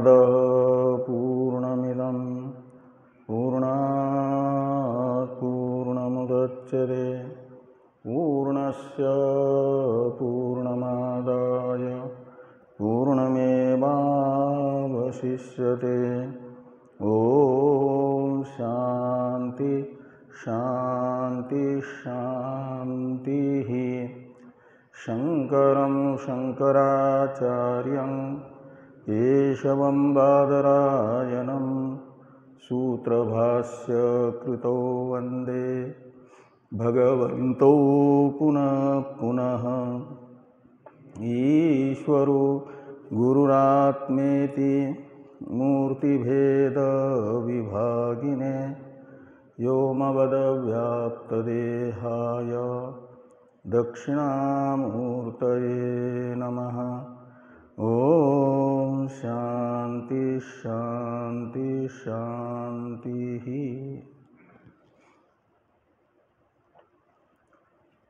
पूर्णमदः पूर्णमिदं पूर्णात् पूर्णमुदच्यते पूर्णस्य पूर्णमादाय पूर्णमेवावशिष्यते। ॐ शान्ति शान्ति शान्तिः। शङ्करं शङ्कराचार्यं केशवं बादरायणं सूत्रभाष्य कृतो वन्दे भगवन्तौ पुनः पुनः। ईश्वरो गुरुरात्मेति मूर्तिभेदविभागिने व्योमवद्व्याप्तदेहाय दक्षिणामूर्तये नमः। ॐ शान्ति शान्ति शान्तिः।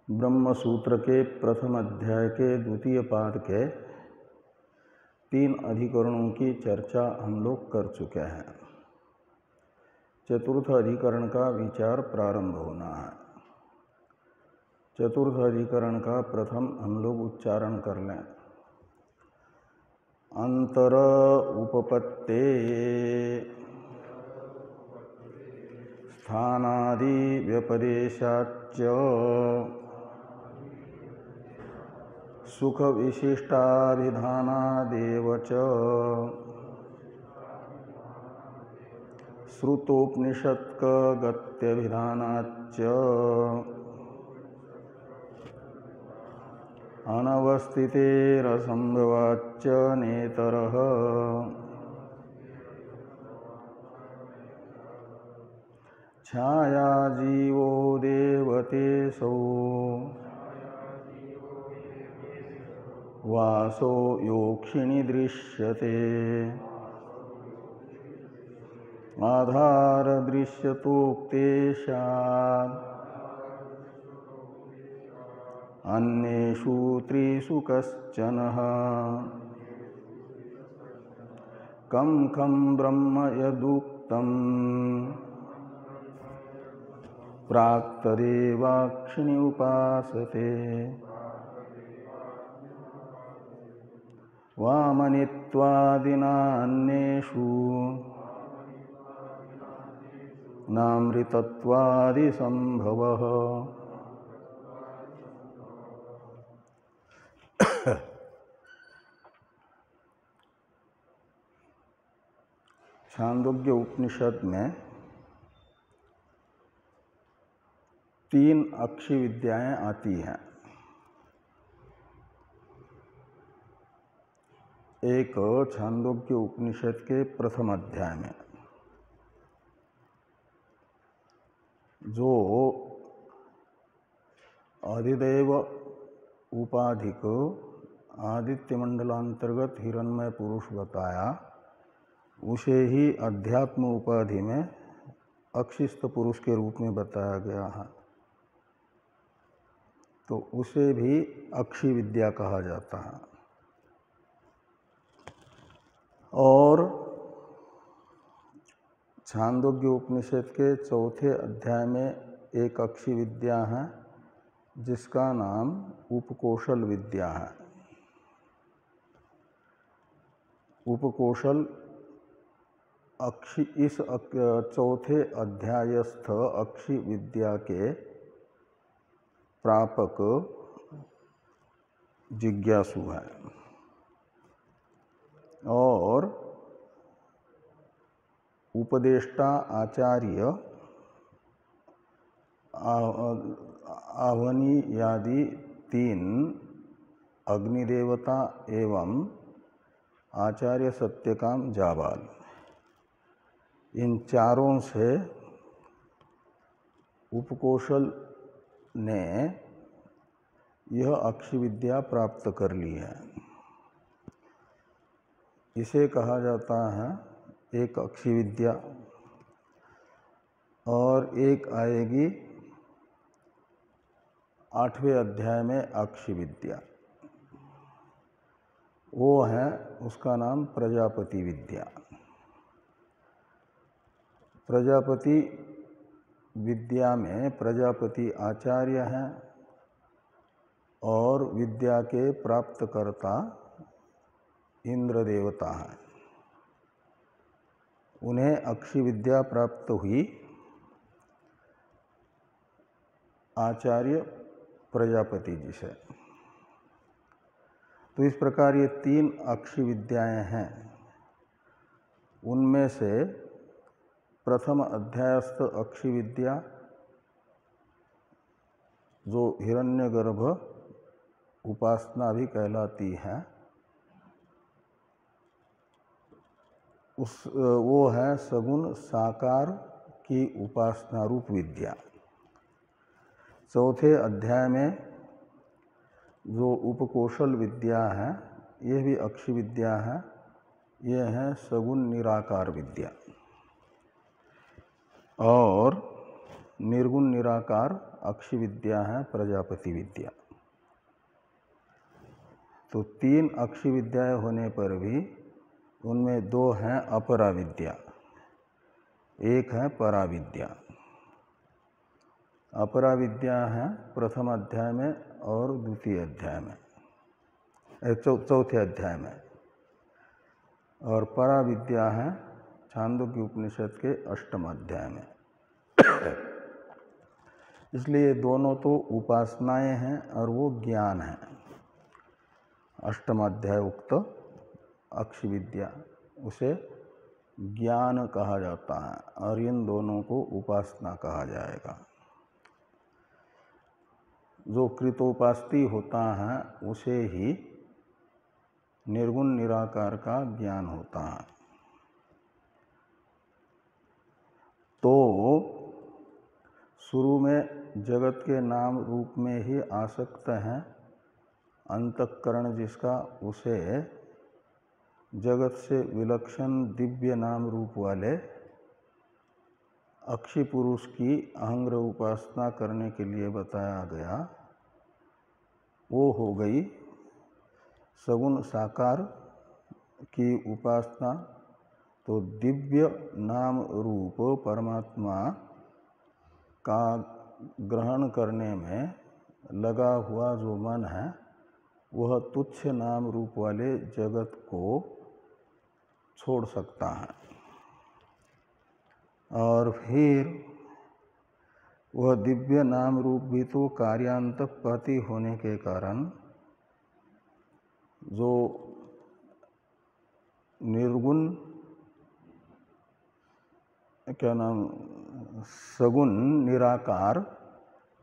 ब्रह्म सूत्र के प्रथम अध्याय के द्वितीय पाद के 3 अधिकरणों की चर्चा हम लोग कर चुके हैं। चतुर्थ अधिकरण का विचार प्रारंभ होना है। चतुर्थ अधिकरण का प्रथम हम लोग उच्चारण कर लें। अंतर उपपत्ते स्थानादि व्यपदेशाच्च सुख विशिष्टाभिधानादेव च श्रुतोपनिषत्कगत्यभिधानाच्च अनवस्थितेरसंभवाच्च नेतरः छाया जीवो देवतेसौ वासो योक्षिणी दृश्यते आधार दृश्यतोक्तेषात् अन्येषु त्रिषु कश्चनः कं कं ब्रह्म यदुक्तं प्राक्तदेवाक्षिणी उपासते वामनित्वादिनान्येषु नामृतत्वादिसंभवः। छांदोग्य उपनिषद में 3 अक्षी विद्याएं आती हैं। एक छांदोग्य उपनिषद के प्रथम अध्याय में जो अधिदेव उपाधि को आदित्य मंडलांतर्गत हिरण्मय पुरुष बताया, उसे ही अध्यात्म उपाधि में अक्षिस्थ पुरुष के रूप में बताया गया है। तो उसे भी अक्षी विद्या कहा जाता है। और छांदोग्य उपनिषद के चौथे अध्याय में एक अक्षी विद्या है जिसका नाम उपकोशल विद्या है। उपकोशल अक्षी इस चौथे अध्यायस्थ अक्षी विद्या के प्रापक जिज्ञासु है। और उपदेष्टा आचार्य आवनी आदि 3 अग्निदेवता एवं आचार्य सत्यकाम जाबाल, इन चारों से उपकोशल ने यह अक्षी विद्या प्राप्त कर ली है। इसे कहा जाता है एक अक्षी विद्या। और एक आएगी 8वें अध्याय में अक्षी विद्या। वो है, उसका नाम प्रजापति विद्या। प्रजापति विद्या में प्रजापति आचार्य हैं और विद्या के प्राप्तकर्ता इंद्र देवता हैं। उन्हें अक्षी विद्या प्राप्त हुई आचार्य प्रजापति जी से। तो इस प्रकार ये 3 अक्षी विद्याएं हैं। उनमें से प्रथम अध्यायस्थ अक्षी विद्या जो हिरण्यगर्भ उपासना भी कहलाती है, वो है सगुण साकार की उपासना रूप विद्या। चौथे अध्याय में जो उपकोशल विद्या है, ये भी अक्षी विद्या है। ये है सगुण निराकार विद्या। और निर्गुण निराकार अक्षी विद्या है प्रजापति विद्या। तो 3 अक्षी विद्याएं होने पर भी उनमें 2 हैं अपरा विद्या, एक है परा विद्या। अपरा विद्या है प्रथम अध्याय में और द्वितीय अध्याय में, चौथे अध्याय में, और परा विद्या है छांदोग्य उपनिषद के 8वें अध्याय में। इसलिए दोनों तो उपासनाएं हैं और वो ज्ञान है। 8वां अध्याय उक्त अक्षी विद्या उसे ज्ञान कहा जाता है और इन दोनों को उपासना कहा जाएगा। जो कृतोपास्ती होता है उसे ही निर्गुण निराकार का ज्ञान होता है। तो शुरू में जगत के नाम रूप में ही आसक्त हैं। अंतःकरण जिसका, उसे जगत से विलक्षण दिव्य नाम रूप वाले अक्षी पुरुष की अहंग्र उपासना करने के लिए बताया गया। वो हो गई सगुण साकार की उपासना। तो दिव्य नाम रूप परमात्मा का ग्रहण करने में लगा हुआ जो मन है, वह तुच्छ नाम रूप वाले जगत को छोड़ सकता है। और फिर वह दिव्य नाम रूप भी तो कार्यांतःपाती होने के कारण जो निर्गुण सगुण निराकार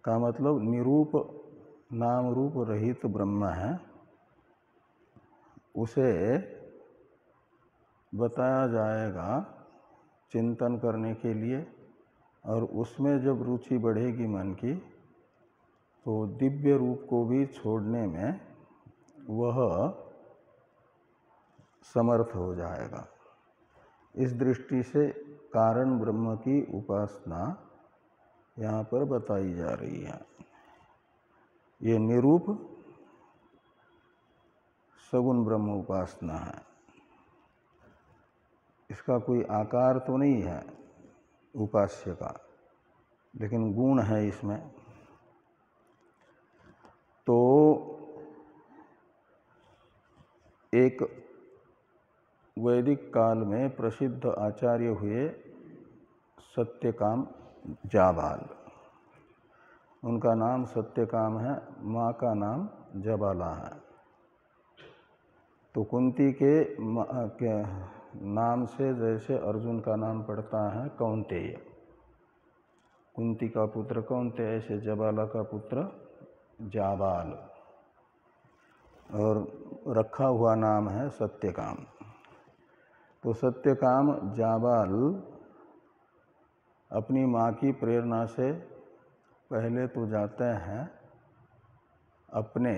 का मतलब निरूप नाम रूप रहित ब्रह्म है, उसे बताया जाएगा चिंतन करने के लिए। और उसमें जब रुचि बढ़ेगी मन की, तो दिव्य रूप को भी छोड़ने में वह समर्थ हो जाएगा। इस दृष्टि से कारण ब्रह्म की उपासना यहाँ पर बताई जा रही है। ये निरूप सगुण ब्रह्म उपासना है। इसका कोई आकार तो नहीं है उपास्य का, लेकिन गुण है इसमें। तो एक वैदिक काल में प्रसिद्ध आचार्य हुए सत्यकाम जाबाल। उनका नाम सत्यकाम है, माँ का नाम जबाला है। तो कुंती के नाम से जैसे अर्जुन का नाम पड़ता है कौंतेय, कुंती का पुत्र कौंतेय, ऐसे जबाला का पुत्र जाबाल, और रखा हुआ नाम है सत्यकाम। तो सत्यकाम जाबाल अपनी माँ की प्रेरणा से पहले तो जाते हैं अपने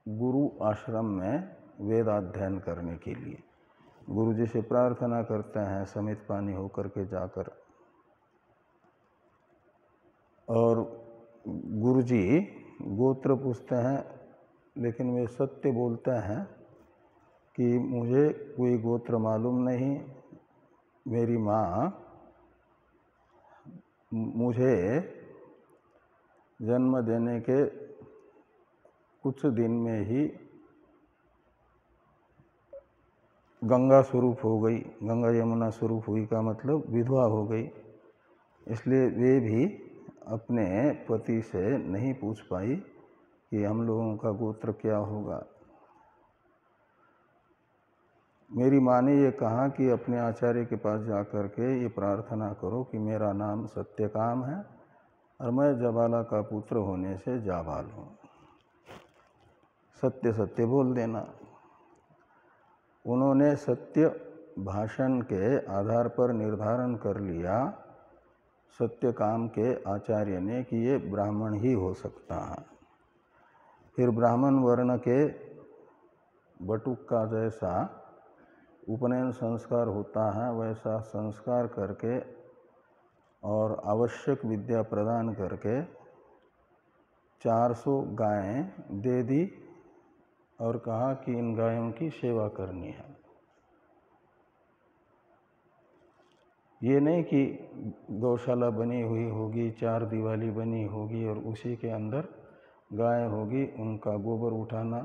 गुरु आश्रम में वेदाध्ययन करने के लिए। गुरु जी से प्रार्थना करते हैं समित पानी होकर के जाकर, और गुरु जी गोत्र पूछते हैं लेकिन वे सत्य बोलते हैं कि मुझे कोई गोत्र मालूम नहीं, मेरी माँ मुझे जन्म देने के कुछ दिन में ही गंगा स्वरूप हो गई, गंगा यमुना स्वरूप हुई का मतलब विधवा हो गई, इसलिए वे भी अपने पति से नहीं पूछ पाई कि हम लोगों का गोत्र क्या होगा। मेरी माँ ने ये कहा कि अपने आचार्य के पास जा कर के ये प्रार्थना करो कि मेरा नाम सत्यकाम है और मैं जबाला का पुत्र होने से जाबाल हूँ, सत्य सत्य बोल देना। उन्होंने सत्य भाषण के आधार पर निर्धारण कर लिया सत्यकाम के आचार्य ने कि ये ब्राह्मण ही हो सकता है। फिर ब्राह्मण वर्ण के बटुक का जैसा उपनयन संस्कार होता है वैसा संस्कार करके और आवश्यक विद्या प्रदान करके 400 गायें दे दी और कहा कि इन गायों की सेवा करनी है। ये नहीं कि गौशाला बनी हुई होगी, 4 दीवाली बनी होगी और उसी के अंदर गाय होगी, उनका गोबर उठाना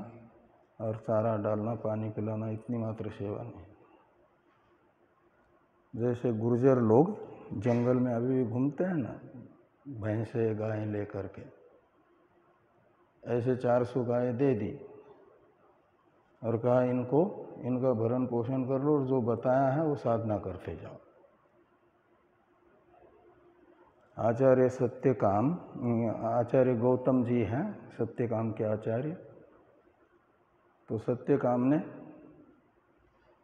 और चारा डालना, पानी पिलाना, इतनी मात्र सेवा नहीं। जैसे गुर्जर लोग जंगल में अभी भी घूमते हैं ना, भैंसे गायें लेकर के, ऐसे 400 गायें दे दी और कहा इनका भरण पोषण कर लो और जो बताया है वो साधना करते जाओ। आचार्य सत्यकाम, आचार्य गौतम जी हैं सत्यकाम के आचार्य। तो सत्यकाम ने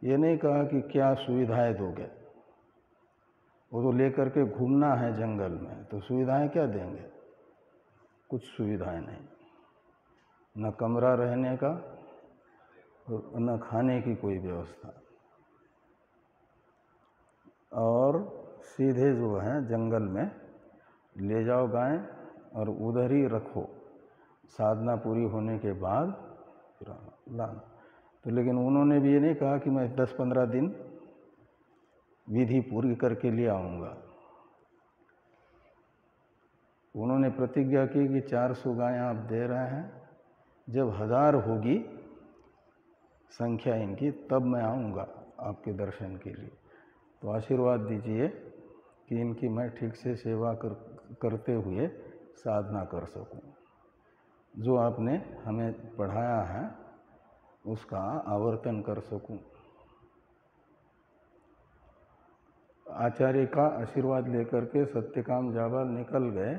ये नहीं कहा कि क्या सुविधाएं दोगे, वो तो लेकर के घूमना है जंगल में, तो सुविधाएं क्या देंगे? कुछ सुविधाएं नहीं, न कमरा रहने का न खाने की कोई व्यवस्था, और सीधे जो है जंगल में ले जाओ गाय और उधर ही रखो, साधना पूरी होने के बाद फिर लाना। तो लेकिन उन्होंने भी ये नहीं कहा कि मैं 10-15 दिन विधि पूरी करके ले आऊँगा। उन्होंने प्रतिज्ञा की कि 400 गायें आप दे रहे हैं, जब 1000 होगी संख्या इनकी तब मैं आऊँगा आपके दर्शन के लिए, तो आशीर्वाद दीजिए कि इनकी मैं ठीक से सेवा करते हुए साधना कर सकूं, जो आपने हमें पढ़ाया है उसका आवर्तन कर सकूं। आचार्य का आशीर्वाद लेकर के सत्यकाम जाबाल निकल गए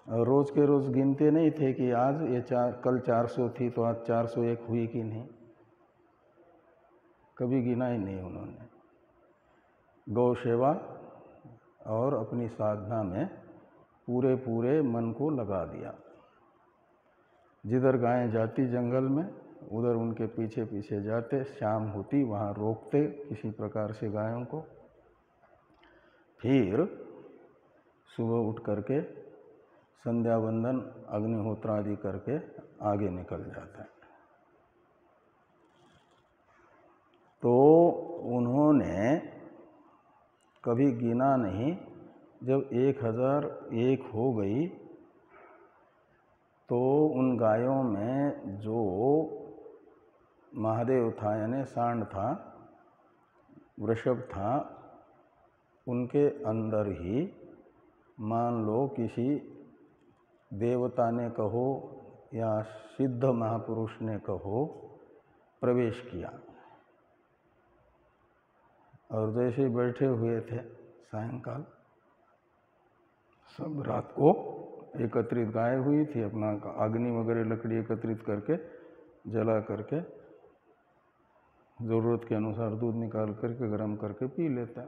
और रोज़ के रोज़ गिनते नहीं थे कि आज ये कल 400 थी तो आज 401 हुई कि नहीं, कभी गिना ही नहीं उन्होंने। गौ सेवा और अपनी साधना में पूरे मन को लगा दिया। जिधर गायें जाती जंगल में उधर उनके पीछे पीछे जाते, शाम होती वहाँ रोकते किसी प्रकार से गायों को, फिर सुबह उठ करके संध्या वंदन अग्निहोत्र आदि करके आगे निकल जाता है। तो उन्होंने कभी गिना नहीं, जब 1001 हो गई तो उन गायों में जो महादेव था यानी सांड था, वृषभ था, उनके अंदर ही मान लो किसी देवता ने कहो या सिद्ध महापुरुष ने कहो प्रवेश किया, और जैसे बैठे हुए थे सायंकाल, सब रात को एकत्रित गाय हुई थी, अपना अग्नि वगैरह लकड़ी एकत्रित करके जला करके ज़रूरत के अनुसार दूध निकाल करके गर्म करके पी लेता।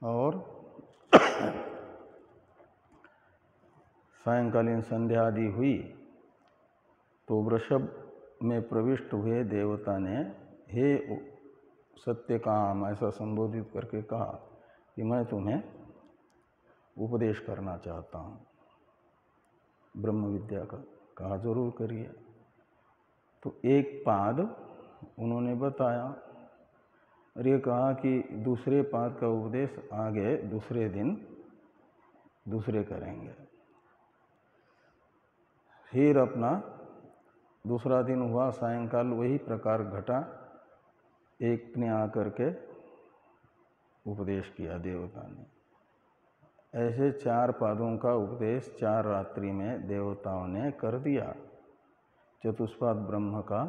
और सायंकालीन संध्या आदि हुई तो वृषभ में प्रविष्ट हुए देवता ने हे सत्यकाम ऐसा संबोधित करके कहा कि मैं तुम्हें उपदेश करना चाहता हूँ ब्रह्म विद्या का। कहा जरूर करिए। तो एक पाद उन्होंने बताया और ये कहा कि दूसरे पाद का उपदेश आगे दूसरे दिन दूसरे करेंगे। फिर अपना दूसरा दिन हुआ, सायंकाल वही प्रकार घटा, एक ने आकर के उपदेश किया देवता ने। ऐसे 4 पादों का उपदेश 4 रात्रि में देवताओं ने कर दिया। चतुष्पाद ब्रह्म का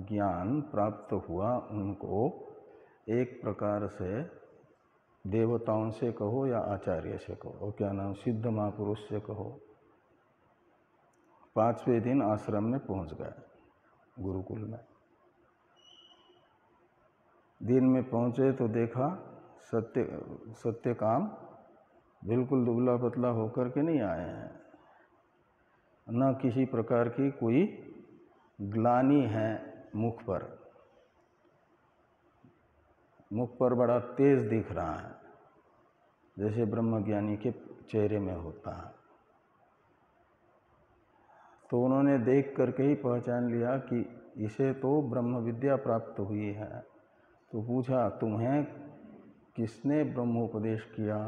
ज्ञान प्राप्त हुआ उनको, एक प्रकार से देवताओं से कहो या आचार्य से कहो, और क्या नाम, सिद्ध महापुरुष से कहो। 5वें दिन आश्रम में पहुंच गए, गुरुकुल में। दिन में पहुंचे तो देखा सत्यकाम बिल्कुल दुबला पतला होकर के नहीं आए हैं, न किसी प्रकार की कोई ग्लानि है मुख पर। मुख पर बड़ा तेज दिख रहा है, जैसे ब्रह्मज्ञानी के चेहरे में होता है। तो उन्होंने देख करके ही पहचान लिया कि इसे तो ब्रह्म विद्या प्राप्त हुई है। तो पूछा, तुम्हें किसने ब्रह्मोपदेश किया?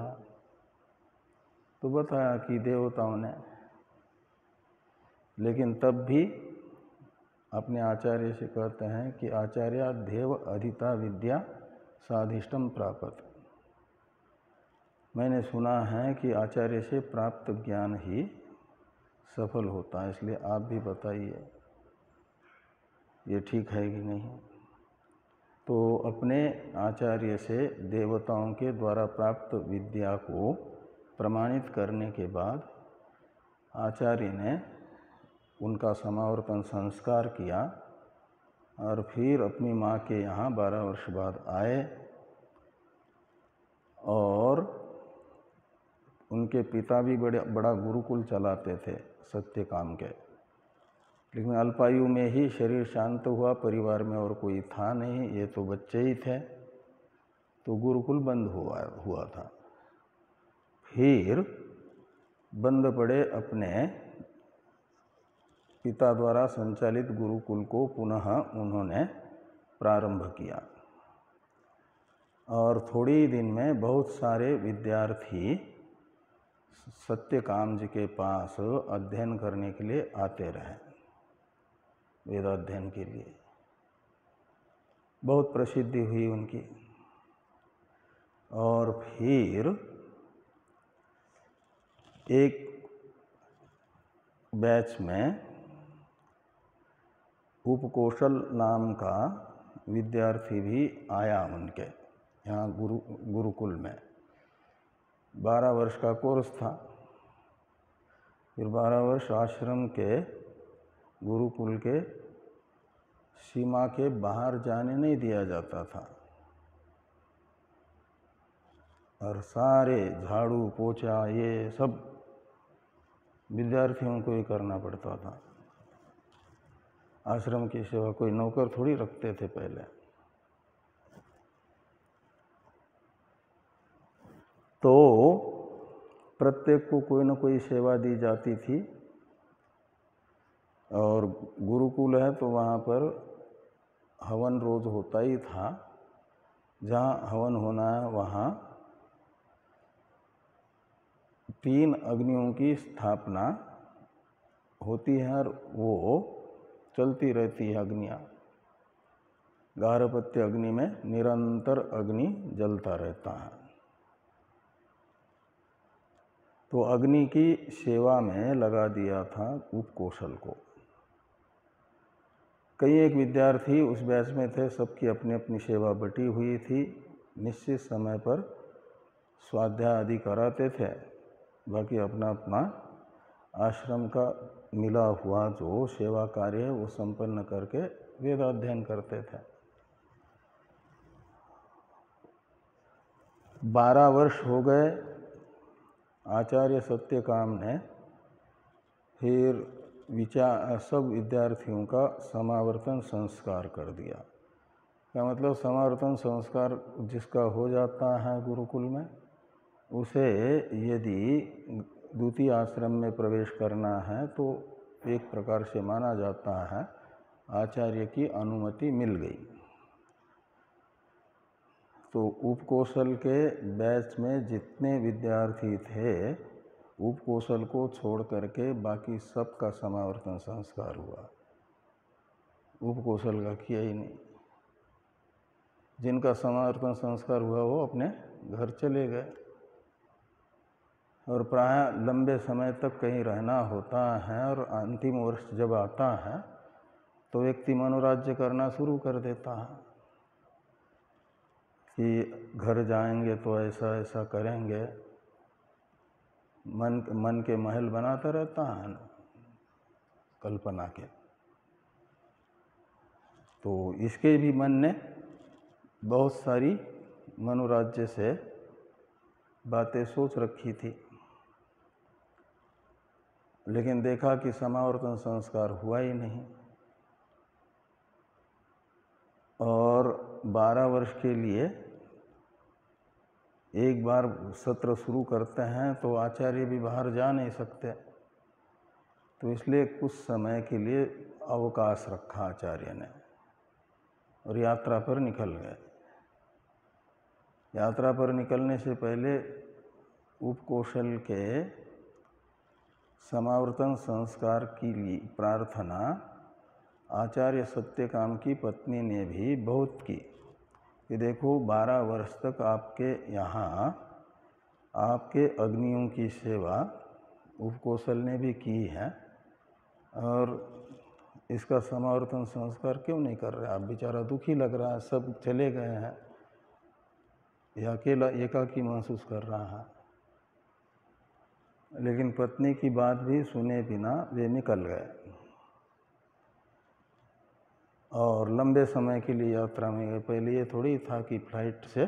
तो बताया कि देवताओं ने। लेकिन तब भी अपने आचार्य से कहते हैं कि आचार्य देव अधिता विद्या साधिष्टम प्राप्त। मैंने सुना है कि आचार्य से प्राप्त ज्ञान ही सफल होता है, इसलिए आप भी बताइए ये ठीक है कि नहीं। तो अपने आचार्य से देवताओं के द्वारा प्राप्त विद्या को प्रमाणित करने के बाद आचार्य ने उनका समावर्तन संस्कार किया और फिर अपनी माँ के यहाँ 12 वर्ष बाद आए। और उनके पिता भी बड़ा गुरुकुल चलाते थे सत्यकाम के, लेकिन अल्पायु में ही शरीर शांत हुआ, परिवार में और कोई था नहीं, ये तो बच्चे ही थे, तो गुरुकुल बंद हुआ था। फिर बंद पड़े अपने पिता द्वारा संचालित गुरुकुल को पुनः उन्होंने प्रारंभ किया। और थोड़े ही दिन में बहुत सारे विद्यार्थी सत्यकाम जी के पास अध्ययन करने के लिए आते रहे, वेदाध्ययन के लिए। बहुत प्रसिद्धि हुई उनकी। और फिर एक बैच में उपकौशल नाम का विद्यार्थी भी आया उनके यहाँ गुरुकुल में। 12 वर्ष का कोर्स था। फिर 12 वर्ष आश्रम के गुरुकुल के सीमा के बाहर जाने नहीं दिया जाता था, और सारे झाड़ू पोछा ये सब विद्यार्थियों को ही करना पड़ता था। आश्रम की सेवा कोई नौकर थोड़ी रखते थे पहले। तो प्रत्येक को कोई न कोई सेवा दी जाती थी। और गुरुकुल है तो वहाँ पर हवन रोज होता ही था। जहाँ हवन होना है वहाँ 3 अग्नियों की स्थापना होती है और वो चलती रहती है अग्नियाँ। गारहपत्य अग्नि में निरंतर अग्नि जलता रहता है। तो अग्नि की सेवा में लगा दिया था उपकौशल को। कई एक विद्यार्थी उस बैच में थे, सबकी अपनी अपनी सेवा बटी हुई थी। निश्चित समय पर स्वाध्याय आदि कराते थे, बाकी अपना अपना आश्रम का मिला हुआ जो सेवा कार्य है वो संपन्न करके वेदाध्ययन करते थे। 12 वर्ष हो गए। आचार्य सत्यकाम ने फिर सब विद्यार्थियों का समावर्तन संस्कार कर दिया। क्या मतलब, समावर्तन संस्कार जिसका हो जाता है गुरुकुल में, उसे यदि द्वितीय आश्रम में प्रवेश करना है तो एक प्रकार से माना जाता है आचार्य की अनुमति मिल गई। तो उपकौशल के बैच में जितने विद्यार्थी थे, उपकौशल को छोड़ करके बाकी सबका समावर्तन संस्कार हुआ, उपकौशल का किया ही नहीं। जिनका समावर्तन संस्कार हुआ वो अपने घर चले गए, और प्राय लंबे समय तक कहीं रहना होता है, और अंतिम वर्ष जब आता है तो व्यक्ति मनोराज्य करना शुरू कर देता है कि घर जाएंगे तो ऐसा ऐसा करेंगे, मन के महल बनाता रहता है ना, कल्पना के। तो इसके भी मन ने बहुत सारी मनोराज्य से बातें सोच रखी थी, लेकिन देखा कि समावर्तन संस्कार हुआ ही नहीं। और 12 वर्ष के लिए एक बार सत्र शुरू करते हैं तो आचार्य भी बाहर जा नहीं सकते, तो इसलिए कुछ समय के लिए अवकाश रखा आचार्य ने और यात्रा पर निकल गए। यात्रा पर निकलने से पहले उपकौशल के समावर्तन संस्कार की प्रार्थना आचार्य सत्यकाम की पत्नी ने भी बहुत की कि देखो 12 वर्ष तक आपके यहाँ आपके अग्नियों की सेवा उपकौशल ने भी की है, और इसका समावर्तन संस्कार क्यों नहीं कर रहे? आप बेचारा दुखी लग रहा है, सब चले गए हैं, यह अकेला एकाकी महसूस कर रहा है। लेकिन पत्नी की बात भी सुने बिना वे निकल गए और लंबे समय के लिए यात्रा में गए। पहले ये थोड़ी था कि फ्लाइट से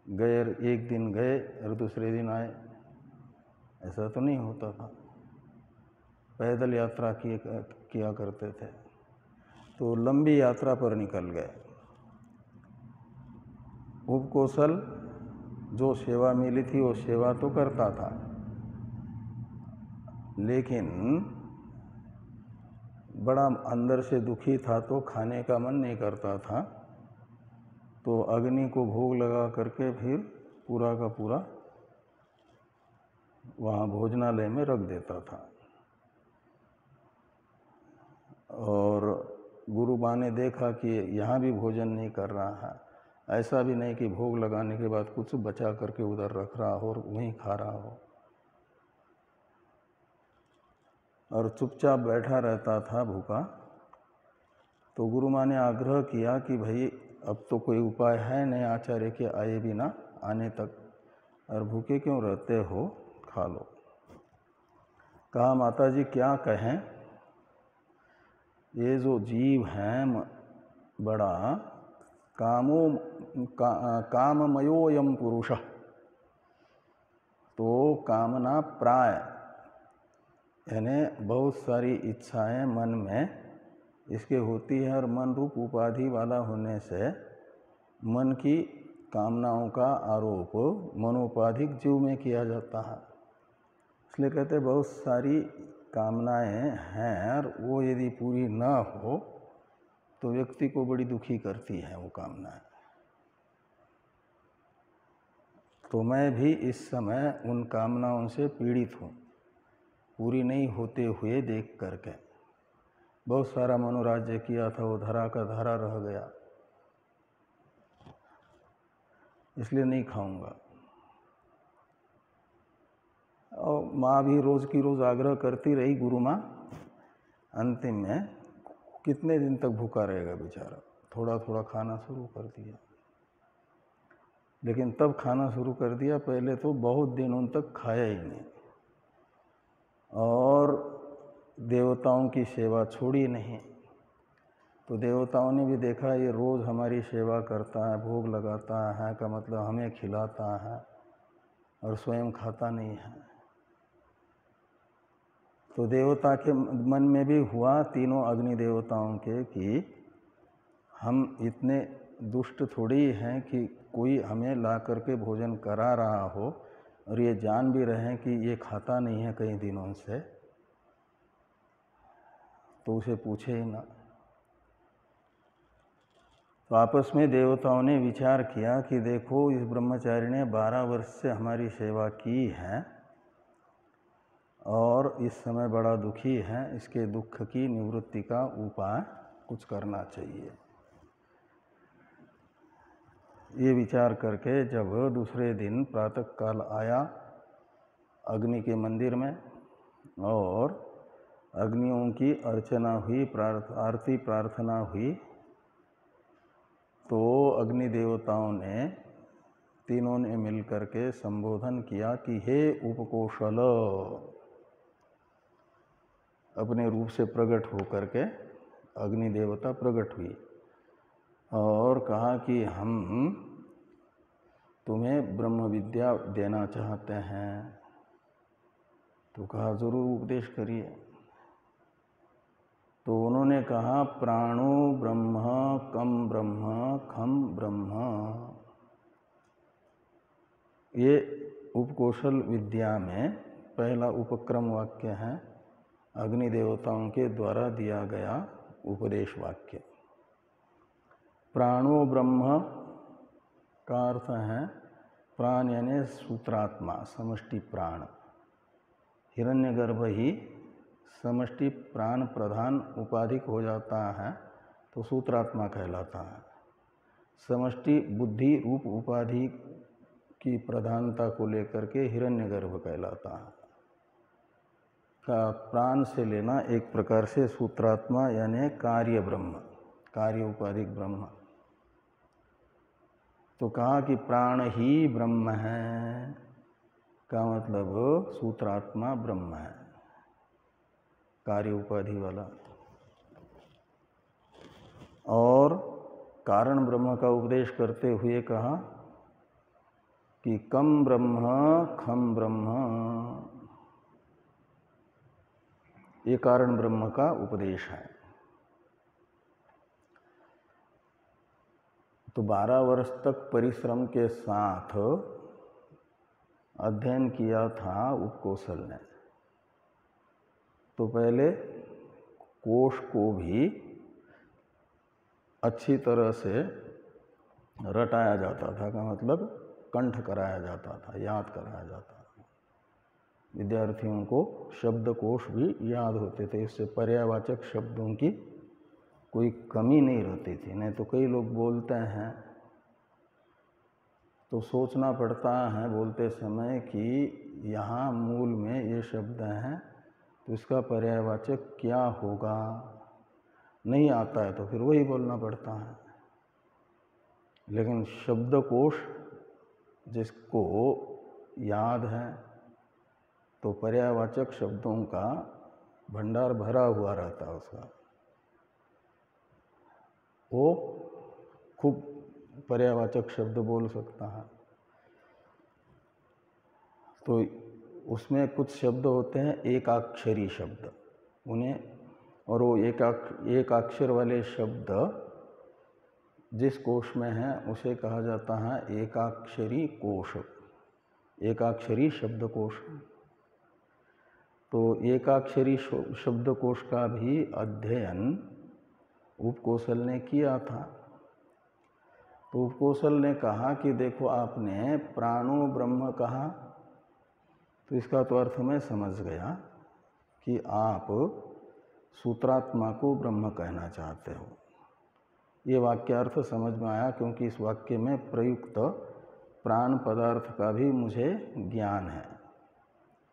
गए, एक दिन गए और दूसरे दिन आए, ऐसा तो नहीं होता था। पैदल यात्रा किया करते थे। तो लंबी यात्रा पर निकल गए। उपकौशल जो सेवा मिली थी वो सेवा तो करता था, लेकिन बड़ा अंदर से दुखी था, तो खाने का मन नहीं करता था, तो अग्नि को भोग लगा करके फिर पूरा का पूरा वहाँ भोजनालय में रख देता था। और गुरु माँ ने देखा कि यहाँ भी भोजन नहीं कर रहा है, ऐसा भी नहीं कि भोग लगाने के बाद कुछ बचा करके उधर रख रहा हो और वहीं खा रहा हो, और चुपचाप बैठा रहता था भूखा। तो गुरु माँ ने आग्रह किया कि भाई अब तो कोई उपाय है नहीं आचार्य के आए बिना आने तक, और भूखे क्यों रहते हो, खा लो। कहा माताजी क्या कहें, ये जो जीव हैं बड़ा काममयोऽयं पुरुषः, तो कामना प्राय यानी बहुत सारी इच्छाएं मन में इसके होती है, और मन रूप उपाधि वाला होने से मन की कामनाओं का आरोप मनोपाधिक जीव में किया जाता है। इसलिए कहते हैं बहुत सारी कामनाएं हैं, और वो यदि पूरी न हो तो व्यक्ति को बड़ी दुखी करती है वो कामनाएं। तो मैं भी इस समय उन कामनाओं से पीड़ित हूँ, पूरी नहीं होते हुए देख करके। बहुत सारा मनोराज्य किया था, वो धरा का धरा रह गया, इसलिए नहीं खाऊंगा। और माँ भी रोज़ की रोज़ आग्रह करती रही, गुरु माँ। अंतिम में कितने दिन तक भूखा रहेगा बेचारा, थोड़ा थोड़ा खाना शुरू कर दिया। लेकिन तब खाना शुरू कर दिया, पहले तो बहुत दिनों तक खाया ही नहीं, और देवताओं की सेवा छोड़ी नहीं। तो देवताओं ने भी देखा ये रोज़ हमारी सेवा करता है, भोग लगाता है, का मतलब हमें खिलाता है और स्वयं खाता नहीं है। तो देवता के मन में भी हुआ, तीनों अग्नि देवताओं के, कि हम इतने दुष्ट थोड़ी हैं कि कोई हमें ला करके भोजन करा रहा हो और ये जान भी रहे हैं कि ये खाता नहीं है कई दिनों से, तो उसे पूछे ही ना। तो आपस में देवताओं ने विचार किया कि देखो, इस ब्रह्मचारी ने 12 वर्ष से हमारी सेवा की है और इस समय बड़ा दुखी है, इसके दुख की निवृत्ति का उपाय कुछ करना चाहिए। ये विचार करके जब दूसरे दिन प्रातःकाल आया अग्नि के मंदिर में और अग्नियों की अर्चना हुई, आरती प्रार्थना हुई, तो अग्नि देवताओं ने तीनों ने मिलकर के संबोधन किया कि हे उपकोशल, अपने रूप से प्रकट होकर के अग्नि देवता प्रकट हुई और कहा कि हम तुम्हें ब्रह्म विद्या देना चाहते हैं। तो कहा जरूर उपदेश करिए। तो उन्होंने कहा प्राणो ब्रह्म कम ब्रह्म खम ब्रह्म। ये उपकोशल विद्या में पहला उपक्रम वाक्य है, अग्नि देवताओं के द्वारा दिया गया उपदेश वाक्य। प्राणो ब्रह्म का अर्थ है प्राण यानी सूत्रात्मा, समष्टि प्राण। हिरण्यगर्भ ही समष्टि प्राण प्रधान उपाधिक हो जाता है तो सूत्रात्मा कहलाता है। समष्टि बुद्धि रूप उपाधि की प्रधानता को लेकर के हिरण्यगर्भ कहलाता है। का प्राण से लेना एक प्रकार से सूत्रात्मा यानी कार्य ब्रह्म, कार्य उपाधिक ब्रह्म। तो कहा कि प्राण ही ब्रह्म है, का मतलब सूत्रात्मा ब्रह्म है, कार्य उपाधि वाला। और कारण ब्रह्म का उपदेश करते हुए कहा कि कम ब्रह्म खम ब्रह्म, ये कारण ब्रह्म का उपदेश है। तो 12 वर्ष तक परिश्रम के साथ अध्ययन किया था उपकोशल ने। तो पहले कोश को भी अच्छी तरह से रटाया जाता था, का मतलब कंठ कराया जाता था, याद कराया जाता था। विद्यार्थियों को शब्दकोश भी याद होते थे, इससे पर्यायवाचक शब्दों की कोई कमी नहीं रहती थी। नहीं तो कई लोग बोलते हैं तो सोचना पड़ता है बोलते समय कि यहाँ मूल में ये शब्द हैं तो इसका पर्यायवाचक क्या होगा, नहीं आता है तो फिर वही बोलना पड़ता है। लेकिन शब्दकोश जिसको याद है तो पर्यायवाचक शब्दों का भंडार भरा हुआ रहता है, उसका वो खूब पर्यायवाचक शब्द बोल सकता है। तो उसमें कुछ शब्द होते हैं एकाक्षरी शब्द, उन्हें, और वो एक अक्षर वाले शब्द जिस कोश में है उसे कहा जाता है एकाक्षरी कोश, एकाक्षरी शब्दकोश। तो एकाक्षरी शब्दकोश का भी अध्ययन उपकोशल ने किया था। तो उपकोशल ने कहा कि देखो, आपने प्राणो ब्रह्म कहा तो इसका तो अर्थ मैं समझ गया कि आप सूत्रात्मा को ब्रह्म कहना चाहते हो। ये वाक्यार्थ समझ में आया, क्योंकि इस वाक्य में प्रयुक्त प्राण पदार्थ का भी मुझे ज्ञान है,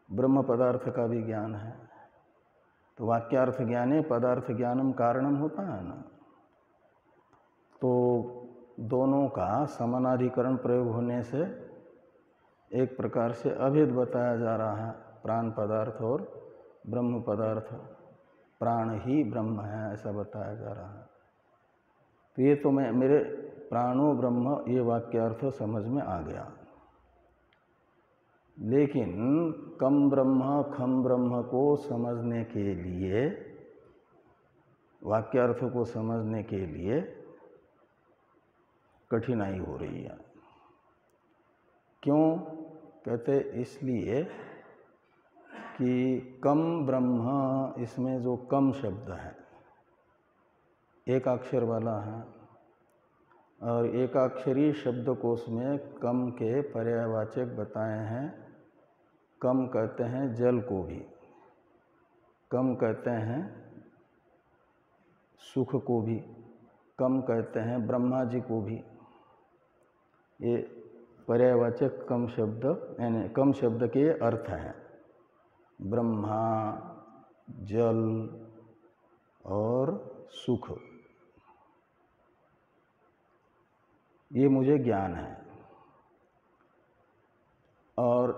ब्रह्म पदार्थ का भी ज्ञान है। तो वाक्यार्थ ज्ञाने पदार्थ ज्ञानम कारणम होता है ना। तो दोनों का समानाधिकरण प्रयोग होने से एक प्रकार से अभेद बताया जा रहा है, प्राण पदार्थ और ब्रह्म पदार्थ। प्राण ही ब्रह्म है ऐसा बताया जा रहा है। तो ये तो मेरे प्राणो ब्रह्म ये वाक्यार्थ समझ में आ गया। लेकिन कम ब्रह्म खम ब्रह्म को समझने के लिए, वाक्यार्थ को समझने के लिए कठिनाई हो रही है। क्यों कहते? इसलिए कि कम ब्रह्म, इसमें जो कम शब्द है एक अक्षर वाला है, और एकाक्षरी शब्दकोश में कम के पर्यायवाचक बताए हैं। कम कहते हैं जल को भी, कम कहते हैं सुख को भी, कम कहते हैं ब्रह्मा जी को भी। ये पर्यायवाचक कम शब्द यानी कम शब्द के अर्थ हैं। ब्रह्मा, जल और सुख, ये मुझे ज्ञान है। और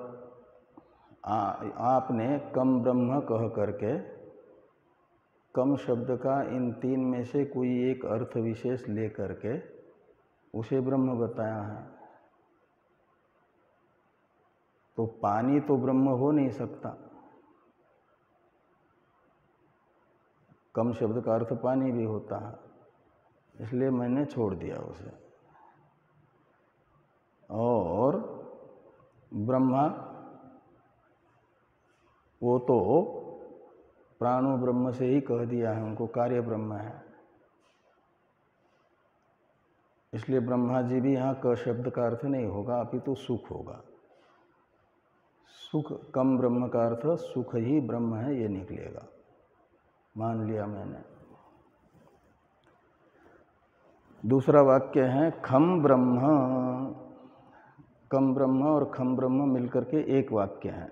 आपने कम ब्रह्म कह करके कम शब्द का इन तीन में से कोई एक अर्थ विशेष ले करके उसे ब्रह्म बताया है। तो पानी तो ब्रह्म हो नहीं सकता, कम शब्द का अर्थ पानी भी होता है, इसलिए मैंने छोड़ दिया उसे। और ब्रह्मा, वो तो प्राणो ब्रह्म से ही कह दिया है, उनको कार्य ब्रह्म है, इसलिए ब्रह्मा जी भी यहाँ क शब्द का अर्थ नहीं होगा, अपितु सुख होगा। सुख, कम ब्रह्म का अर्थ सुख ही ब्रह्म है, ये निकलेगा, मान लिया मैंने। दूसरा वाक्य है खम ब्रह्म। कम ब्रह्म और खम ब्रह्म मिलकर के एक वाक्य है।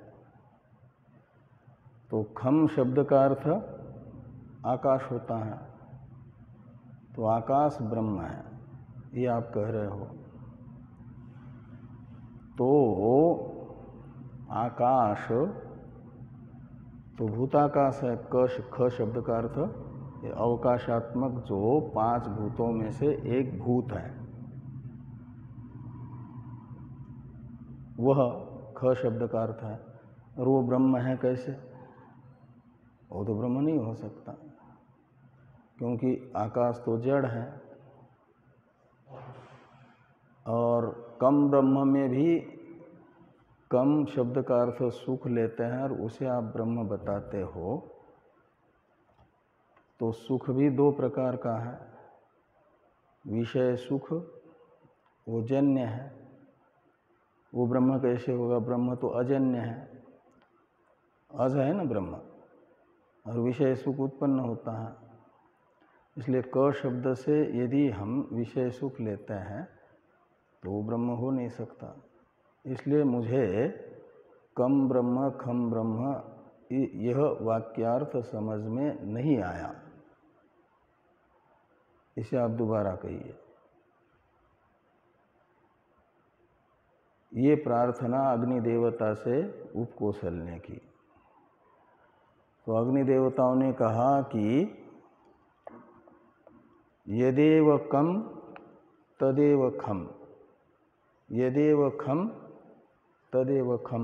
तो खम शब्द का अर्थ आकाश होता है, तो आकाश ब्रह्म है, ये आप कह रहे हो। तो आकाश तो भूताकाश है, ख शब्द का अर्थ अवकाशात्मक जो 5 भूतों में से एक भूत है, वह ख शब्द का अर्थ है। और वो ब्रह्म है कैसे? वो तो ब्रह्म नहीं हो सकता, क्योंकि आकाश तो जड़ है। और कम ब्रह्म में भी कम शब्द का अर्थ सुख लेते हैं और उसे आप ब्रह्म बताते हो। तो सुख भी 2 प्रकार का है। विषय सुख वो जन्य है, वो ब्रह्म कैसे होगा? ब्रह्म तो अजन्य है, अज है ना ब्रह्म, और विषय सुख उत्पन्न होता है। इसलिए क शब्द से यदि हम विषय सुख लेते हैं तो वो ब्रह्म हो नहीं सकता। इसलिए मुझे कम ब्रह्म खम ब्रह्म यह वाक्यार्थ समझ में नहीं आया, इसे आप दोबारा कहिए। ये प्रार्थना अग्नि देवता से उपकोसलने की। तो अग्नि देवताओं ने कहा कि यदेव कम तदेव खम, यदेव खम तदेव खम,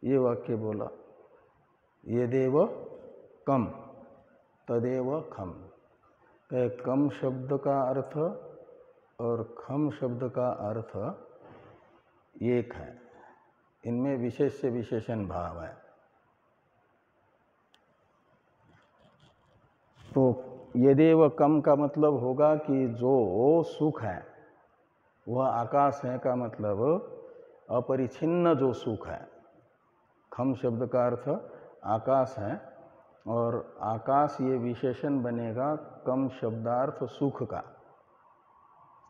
ये वाक्य बोला। यदेव कम तदेव खम, कम शब्द का अर्थ और खम शब्द का अर्थ एक है, इनमें विशेष से विशेषण भाव है। तो यदेव कम का मतलब होगा कि जो सुख है वह आकाश है का मतलब अपरिछिन्न जो सुख है। खम शब्द का अर्थ आकाश है, और आकाश ये विशेषण बनेगा कम शब्दार्थ सुख का।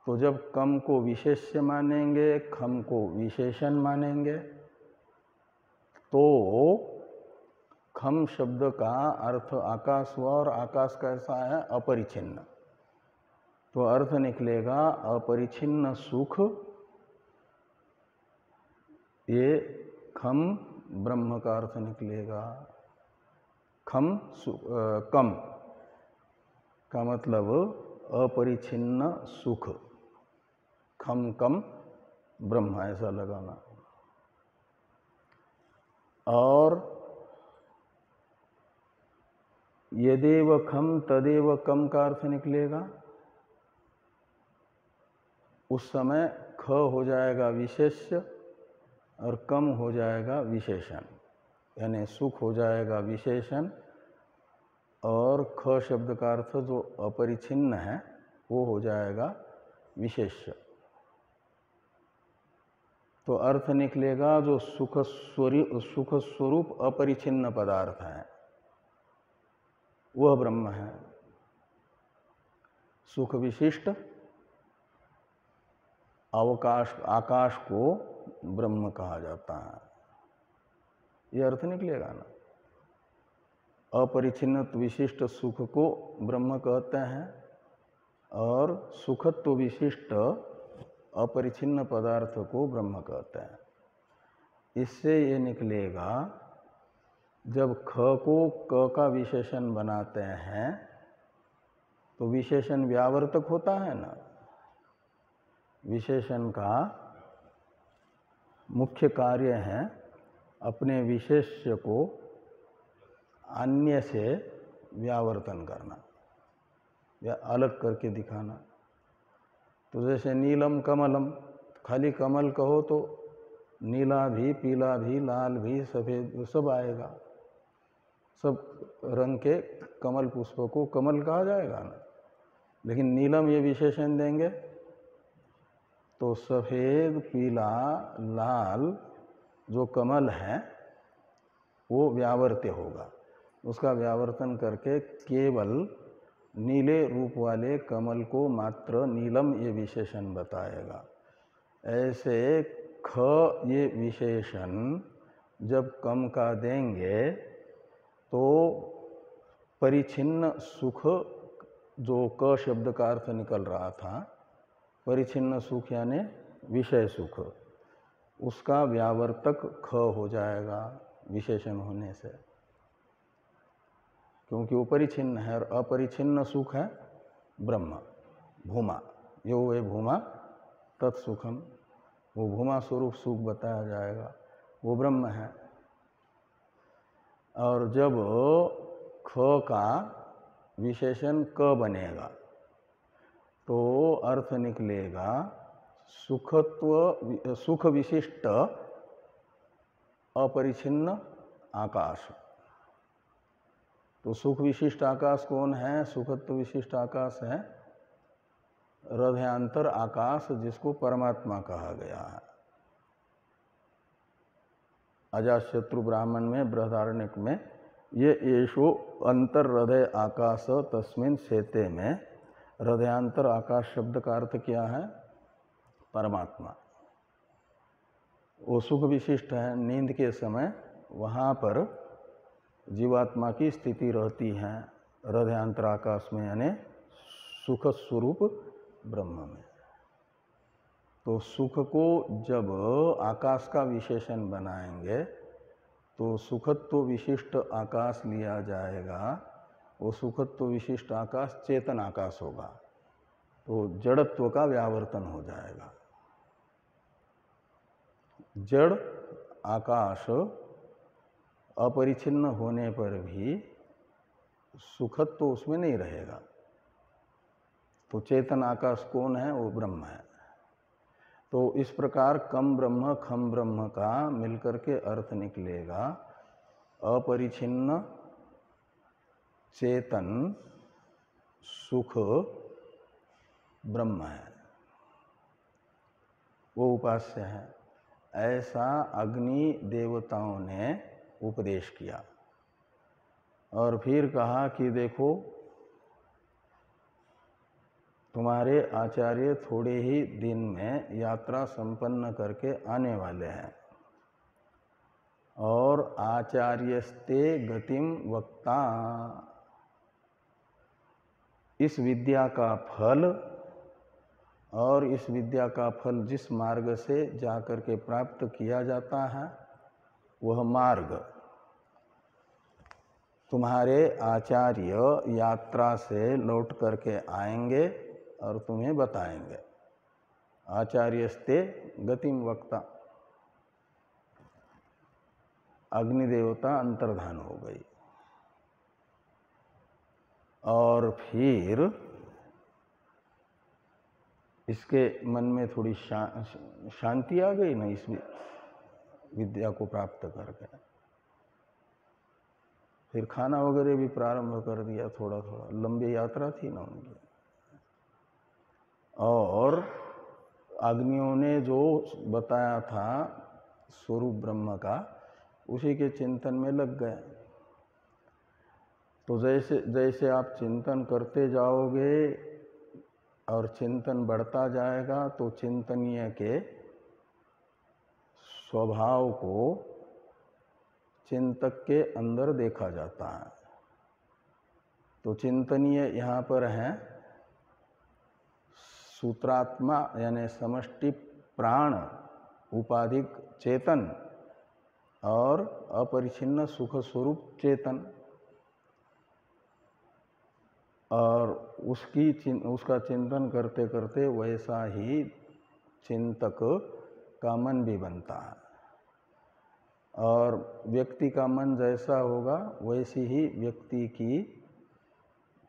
तो जब कम को विशेष्य मानेंगे, खम को विशेषण मानेंगे, तो खम शब्द का अर्थ आकाश हुआ, और आकाश कैसा है? अपरिछिन्न। तो अर्थ निकलेगा अपरिछिन्न सुख, ये खम ब्रह्म का अर्थ निकलेगा। खम कम का मतलब अपरिछिन्न सुख, खम कम ब्रह्म, ऐसा लगाना। और यदेव खम तदेव कम का अर्थ निकलेगा, उस समय ख हो जाएगा विशेष्य और कम हो जाएगा विशेषण। यानी सुख हो जाएगा विशेषण, और ख शब्द का अर्थ जो अपरिछिन्न है वो हो जाएगा विशेष्य। तो अर्थ निकलेगा जो सुख स्वरूप अपरिछिन्न पदार्थ है वह ब्रह्म है। सुख विशिष्ट आकाश को ब्रह्म कहा जाता है, ये अर्थ निकलेगा ना। अपरिछिन्न विशिष्ट सुख को ब्रह्म कहते हैं और सुखत्व विशिष्ट अपरिछिन्न पदार्थ को ब्रह्म कहते हैं। इससे ये निकलेगा जब ख को क का विशेषण बनाते हैं तो विशेषण व्यावर्तक होता है ना। विशेषण का मुख्य कार्य है अपने विशेष्य को अन्य से व्यावर्तन करना या अलग करके दिखाना। तो जैसे नीलम कमलम, खाली कमल कहो तो नीला भी, पीला भी, लाल भी, सफ़ेद सब आएगा। सब रंग के कमल पुष्प को कमल कहा जाएगा ना। लेकिन नीलम ये विशेषण देंगे तो सफ़ेद, पीला, लाल जो कमल है वो व्यावर्त्य होगा। उसका व्यावर्तन करके केवल नीले रूप वाले कमल को मात्र नीलम ये विशेषण बताएगा। ऐसे ख ये विशेषण जब कम का देंगे तो परिच्छिन्न सुख, जो क शब्द का अर्थ निकल रहा था, परिच्छिन्न सुख यानी विषय सुख, उसका व्यावर्तक ख हो जाएगा विशेषण होने से, क्योंकि वो परिच्छिन्न है। और अपरिच्छिन्न सुख है ब्रह्म, भूमा, यो वे भूमा तत्सुखम, वो भूमा स्वरूप सुख बताया जाएगा, वो ब्रह्म है। और जब ख का विशेषण क बनेगा तो अर्थ निकलेगा सुख विशिष्ट अपरिच्छिन्न आकाश। तो सुख विशिष्ट आकाश कौन है? सुखत्व विशिष्ट आकाश है हृदयांतर आकाश, जिसको परमात्मा कहा गया है। अजातशत्रु ब्राह्मण में, बृहदारण्यक में, ये येषो अंतर हृदय आकाश तस्मिन् शेते में हृदयांतर आकाश शब्द का अर्थ क्या है? परमात्मा। वो सुख विशिष्ट है। नींद के समय वहाँ पर जीवात्मा की स्थिति रहती है हृदयांतर आकाश में, यानी सुख स्वरूप ब्रह्म में। तो सुख को जब आकाश का विशेषण बनाएंगे तो सुखत्व विशिष्ट आकाश लिया जाएगा। वो सुखत्व विशिष्ट आकाश चेतन आकाश होगा, तो जड़त्व का व्यावर्तन हो जाएगा। जड़ आकाश अपरिच्छिन्न होने पर भी सुखत्व उसमें नहीं रहेगा। तो चेतन आकाश कौन है? वो ब्रह्म है। तो इस प्रकार कम ब्रह्म खम ब्रह्म का मिलकर के अर्थ निकलेगा अपरिच्छिन्न चेतन सुख ब्रह्म है, वो उपास्य है। ऐसा अग्नि देवताओं ने उपदेश किया और फिर कहा कि देखो तुम्हारे आचार्य थोड़े ही दिन में यात्रा संपन्न करके आने वाले हैं और आचार्यस्ते गतिम वक्ता, इस विद्या का फल और इस विद्या का फल जिस मार्ग से जाकर के प्राप्त किया जाता है वह मार्ग तुम्हारे आचार्य यात्रा से लौट करके आएंगे और तुम्हें बताएंगे। आचार्यस्ते गतिम वक्ता, अग्निदेवता अंतर्धान हो गई। और फिर इसके मन में थोड़ी शांति आ गई ना इस विद्या को प्राप्त करके। फिर खाना वगैरह भी प्रारंभ कर दिया, थोड़ा थोड़ा, लंबी यात्रा थी ना उनकी। और अग्नियों ने जो बताया था स्वरूप ब्रह्म का, उसी के चिंतन में लग गए। तो जैसे जैसे आप चिंतन करते जाओगे और चिंतन बढ़ता जाएगा, तो चिंतनीय के स्वभाव को चिंतक के अंदर देखा जाता है। तो चिंतनीय यहाँ पर है सूत्रात्मा, यानी समष्टि प्राण उपाधिक चेतन और अपरिछिन्न सुख स्वरूप चेतन। और उसका चिंतन करते करते वैसा ही चिंतक का मन भी बनता है। और व्यक्ति का मन जैसा होगा वैसी ही व्यक्ति की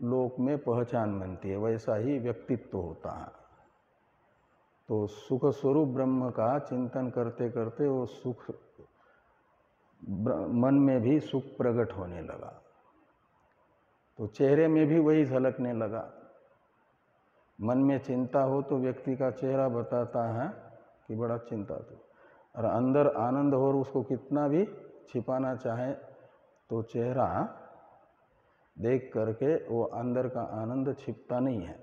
लोक में पहचान बनती है, वैसा ही व्यक्तित्व होता है। तो सुख स्वरूप ब्रह्म का चिंतन करते करते वो सुख, मन में भी सुख प्रकट होने लगा, तो चेहरे में भी वही झलकने लगा। मन में चिंता हो तो व्यक्ति का चेहरा बताता है कि बड़ा चिंतित हो, और अंदर आनंद हो और उसको कितना भी छिपाना चाहे तो चेहरा देख करके वो अंदर का आनंद छिपता नहीं है,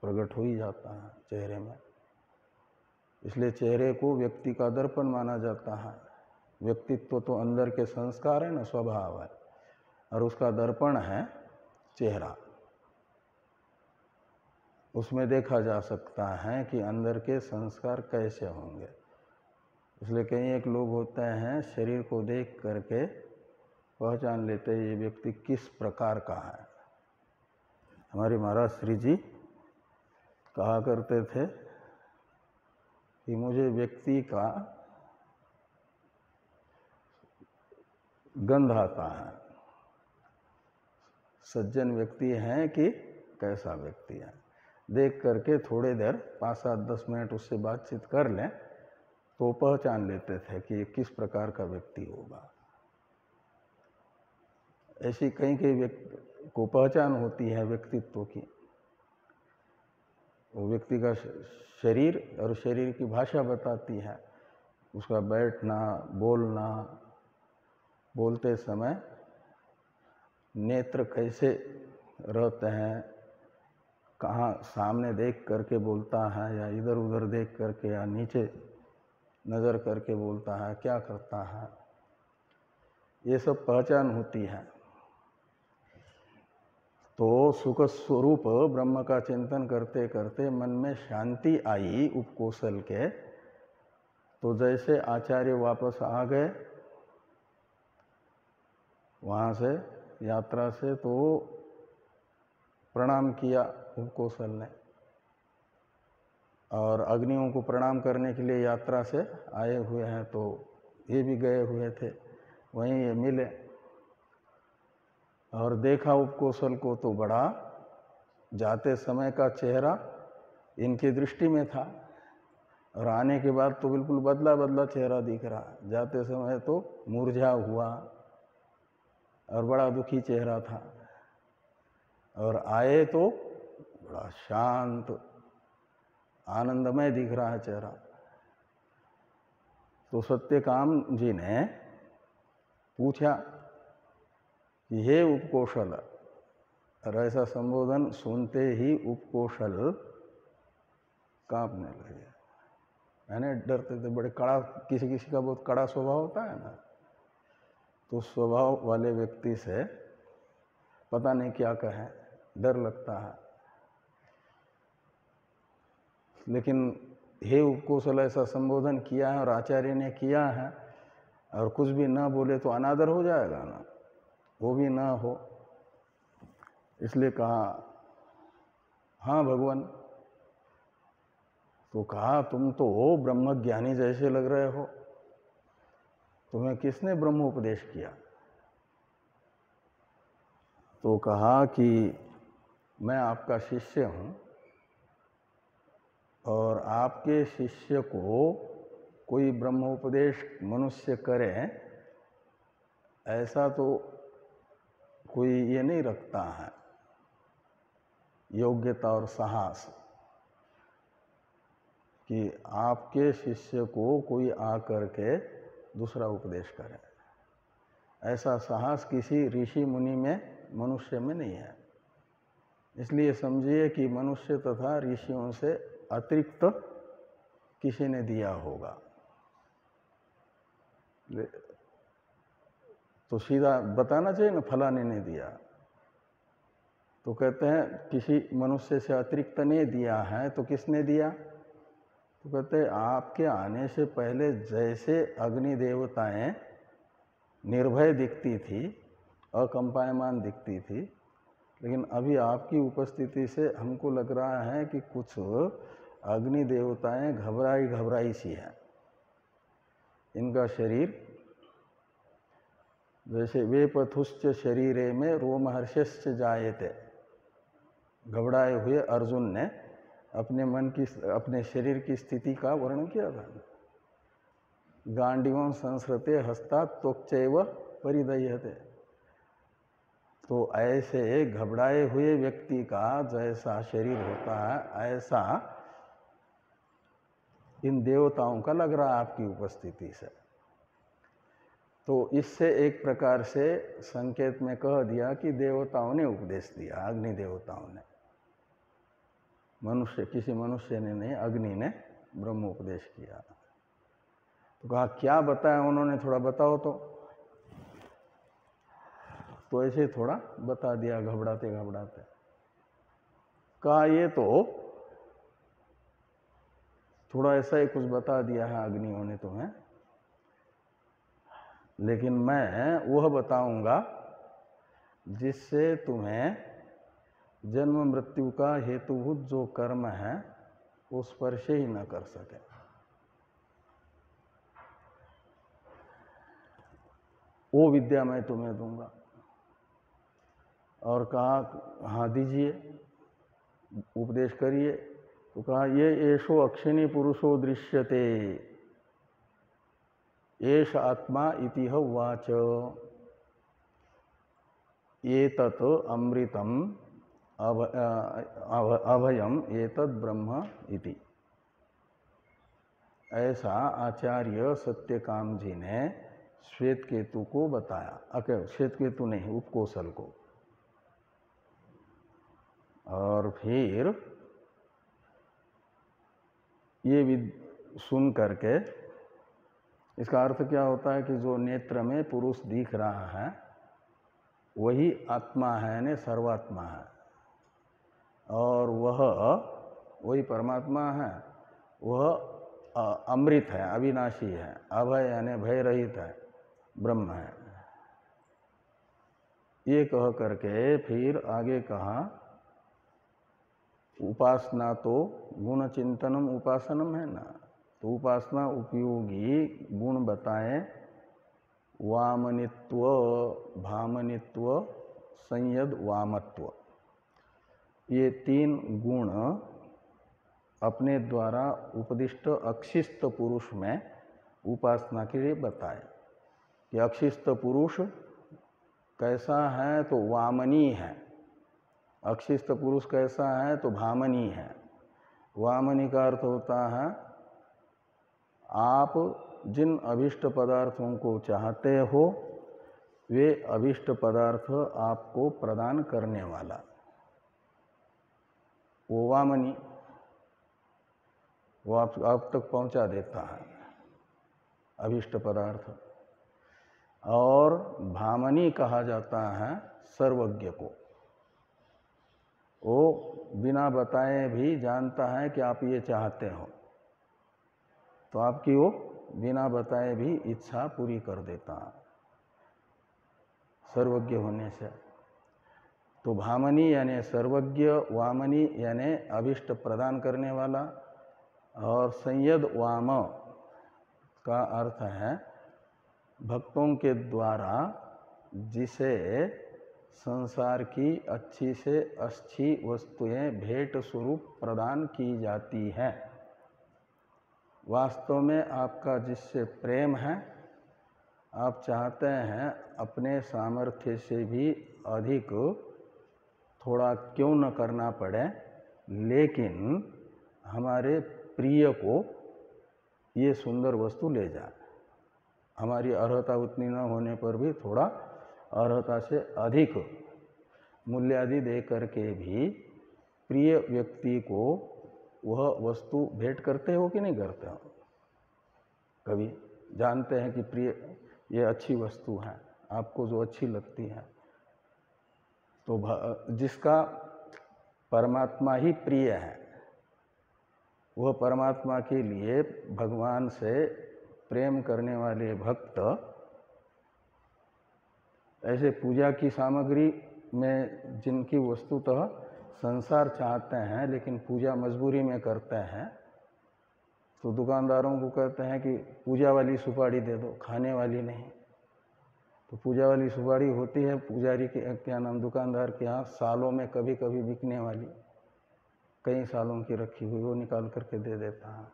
प्रकट हो ही जाता है चेहरे में। इसलिए चेहरे को व्यक्ति का दर्पण माना जाता है। व्यक्तित्व तो अंदर के संस्कार है ना, स्वभाव है, और उसका दर्पण है चेहरा। उसमें देखा जा सकता है कि अंदर के संस्कार कैसे होंगे। इसलिए कई एक लोग होते हैं शरीर को देख करके पहचान लेते हैं ये व्यक्ति किस प्रकार का है। हमारे महाराज श्री जी कहा करते थे कि मुझे व्यक्ति का गंध आता है, सज्जन व्यक्ति है कि कैसा व्यक्ति है। देख करके थोड़ी देर 5-7-10 मिनट उससे बातचीत कर लें तो पहचान लेते थे कि किस प्रकार का व्यक्ति होगा। ऐसी कई कई व्यक्ति को पहचान होती है व्यक्तित्व की। वो व्यक्ति का शरीर और शरीर की भाषा बताती है, उसका बैठना, बोलना, बोलते समय नेत्र कैसे रहते हैं, कहाँ सामने देख करके बोलता है या इधर उधर देख करके या नीचे नज़र करके बोलता है, क्या करता है, ये सब पहचान होती है। तो सुख स्वरूप ब्रह्म का चिंतन करते करते मन में शांति आई उपकोशल के। तो जैसे आचार्य वापस आ गए वहाँ से यात्रा से, तो प्रणाम किया उपकोशल ने, और अग्नियों को प्रणाम करने के लिए यात्रा से आए हुए हैं, तो ये भी गए हुए थे, वहीं ये मिले और देखा उपकोशल को, तो बड़ा जाते समय का चेहरा इनकी दृष्टि में था, और आने के बाद तो बिल्कुल बदला बदला चेहरा दिख रहा। जाते समय तो मुरझा हुआ और बड़ा दुखी चेहरा था, और आए तो बड़ा शांत आनंदमय दिख रहा है चेहरा। तो सत्यकाम जी ने पूछा कि हे उपकोशल, और ऐसा संबोधन सुनते ही उपकोशल कांपने लगे। मैंने डरते थे, बड़े कड़ा, किसी किसी का बहुत कड़ा स्वभाव होता है ना, तो स्वभाव वाले व्यक्ति से पता नहीं क्या कहें, डर लगता है। लेकिन हे उपकोशल ऐसा संबोधन किया है और आचार्य ने किया है, और कुछ भी ना बोले तो अनादर हो जाएगा ना, वो भी ना हो। इसलिए कहा हाँ भगवान। तो कहा तुम तो ब्रह्मज्ञानी जैसे लग रहे हो, तुम्हें किसने ब्रह्मोपदेश किया? तो कहा कि मैं आपका शिष्य हूँ, और आपके शिष्य को कोई ब्रह्मोपदेश मनुष्य करे ऐसा तो कोई ये नहीं रखता है योग्यता और साहस कि आपके शिष्य को कोई आकर के दूसरा उपदेश करे। ऐसा साहस किसी ऋषि मुनि में, मनुष्य में नहीं है। इसलिए समझिए कि मनुष्य तथा ऋषियों से अतिरिक्त किसी ने दिया होगा। तो सीधा बताना चाहिए ना, फलाने ने दिया। तो कहते हैं किसी मनुष्य से अतिरिक्त ने दिया है, तो किसने दिया? तो कहते हैं आपके आने से पहले जैसे अग्नि देवताएं निर्भय दिखती थी, अकंपायमान दिखती थी, लेकिन अभी आपकी उपस्थिति से हमको लग रहा है कि कुछ अग्नि देवताएं घबराई घबराई सी है। इनका शरीर जैसे वेपथुश्च शरीरे में रोमहर्षश्च जायते, घबराए हुए अर्जुन ने अपने मन की, अपने शरीर की स्थिति का वर्णन किया था। गांडीवं संसृते हस्तात् त्वक्चैव परिदह्यते। तो ऐसे घबराए हुए व्यक्ति का जैसा शरीर होता है, ऐसा इन देवताओं का लग रहा है आपकी उपस्थिति से। तो इससे एक प्रकार से संकेत में कह दिया कि देवताओं ने उपदेश दिया, अग्नि देवताओं ने, मनुष्य, किसी मनुष्य ने नहीं, अग्नि ने ब्रह्म उपदेश किया। तो कहा क्या बताया उन्होंने, थोड़ा बताओ। तो ऐसे थोड़ा बता दिया घबराते घबराते। कहा ये तो थोड़ा ऐसा ही कुछ बता दिया है अग्नियों ने तुम्हें, लेकिन मैं वह बताऊंगा जिससे तुम्हें जन्म मृत्यु का हेतुभूत जो कर्म है वो स्पर्श ही न कर सके। वो विद्या मैं तुम्हें दूंगा। और कहा हाँ दीजिए, उपदेश करिए। तो कहा ये एषो अक्षिणी पुरुषो दृश्यते, एष आत्मा इति उवाच, एतत् अमृतम अभयम एतत् ब्रह्म इति। ऐसा आचार्य सत्यकाम जी ने श्वेतकेतु को बताया। श्वेतकेतु नहीं, उपकोशल को। और फिर ये सुन करके इसका अर्थ क्या होता है कि जो नेत्र में पुरुष दिख रहा है वही आत्मा है, यानी सर्वात्मा है, और वही परमात्मा है, वह अमृत है, अविनाशी है, अभय यानी भय रहित है, ब्रह्म है। ये कह करके फिर आगे कहा उपासना तो गुण चिंतनम उपासनम है ना, तो उपासना उपयोगी गुण बताएं, वामनित्व, भामनित्व, संयद वामत्व। ये तीन गुण अपने द्वारा उपदिष्ट अक्षिस्त पुरुष में उपासना के लिए बताए कि अक्षिस्त पुरुष कैसा है, तो वामनी है। अक्षिस्त पुरुष कैसा है, तो भामनी है। वामनी का अर्थ होता है आप जिन अभिष्ट पदार्थों को चाहते हो वे अभिष्ट पदार्थ आपको प्रदान करने वाला, वो वामनी, वो आप तक पहुंचा देता है अभिष्ट पदार्थ। और भामनी कहा जाता है सर्वज्ञ को, वो बिना बताए भी जानता है कि आप ये चाहते हो, तो आपकी वो बिना बताए भी इच्छा पूरी कर देता है सर्वज्ञ होने से। तो भामनी यानी सर्वज्ञ, वामनी यानी अभिष्ट प्रदान करने वाला, और संयद वाम का अर्थ है भक्तों के द्वारा जिसे संसार की अच्छी से अच्छी वस्तुएं भेंट स्वरूप प्रदान की जाती हैं। वास्तव में आपका जिससे प्रेम है, आप चाहते हैं अपने सामर्थ्य से भी अधिक थोड़ा क्यों न करना पड़े, लेकिन हमारे प्रिय को ये सुंदर वस्तु ले जाए। हमारी अर्हता उतनी न होने पर भी थोड़ा अर्हता से अधिक मूल्य आदि दे करके भी प्रिय व्यक्ति को वह वस्तु भेंट करते हो कि नहीं करते हो? कभी जानते हैं कि प्रिय ये अच्छी वस्तु है, आपको जो अच्छी लगती है, तो जिसका परमात्मा ही प्रिय है, वह परमात्मा के लिए भगवान से प्रेम करने वाले भक्त ऐसे पूजा की सामग्री में जिनकी वस्तुतः संसार चाहते हैं लेकिन पूजा मजबूरी में करते हैं, तो दुकानदारों को कहते हैं कि पूजा वाली सुपारी दे दो, खाने वाली नहीं। तो पूजा वाली सुपारी होती है पुजारी के क्या नाम दुकानदार के यहाँ सालों में कभी कभी बिकने वाली, कई सालों की रखी हुई, वो निकाल करके दे देता है।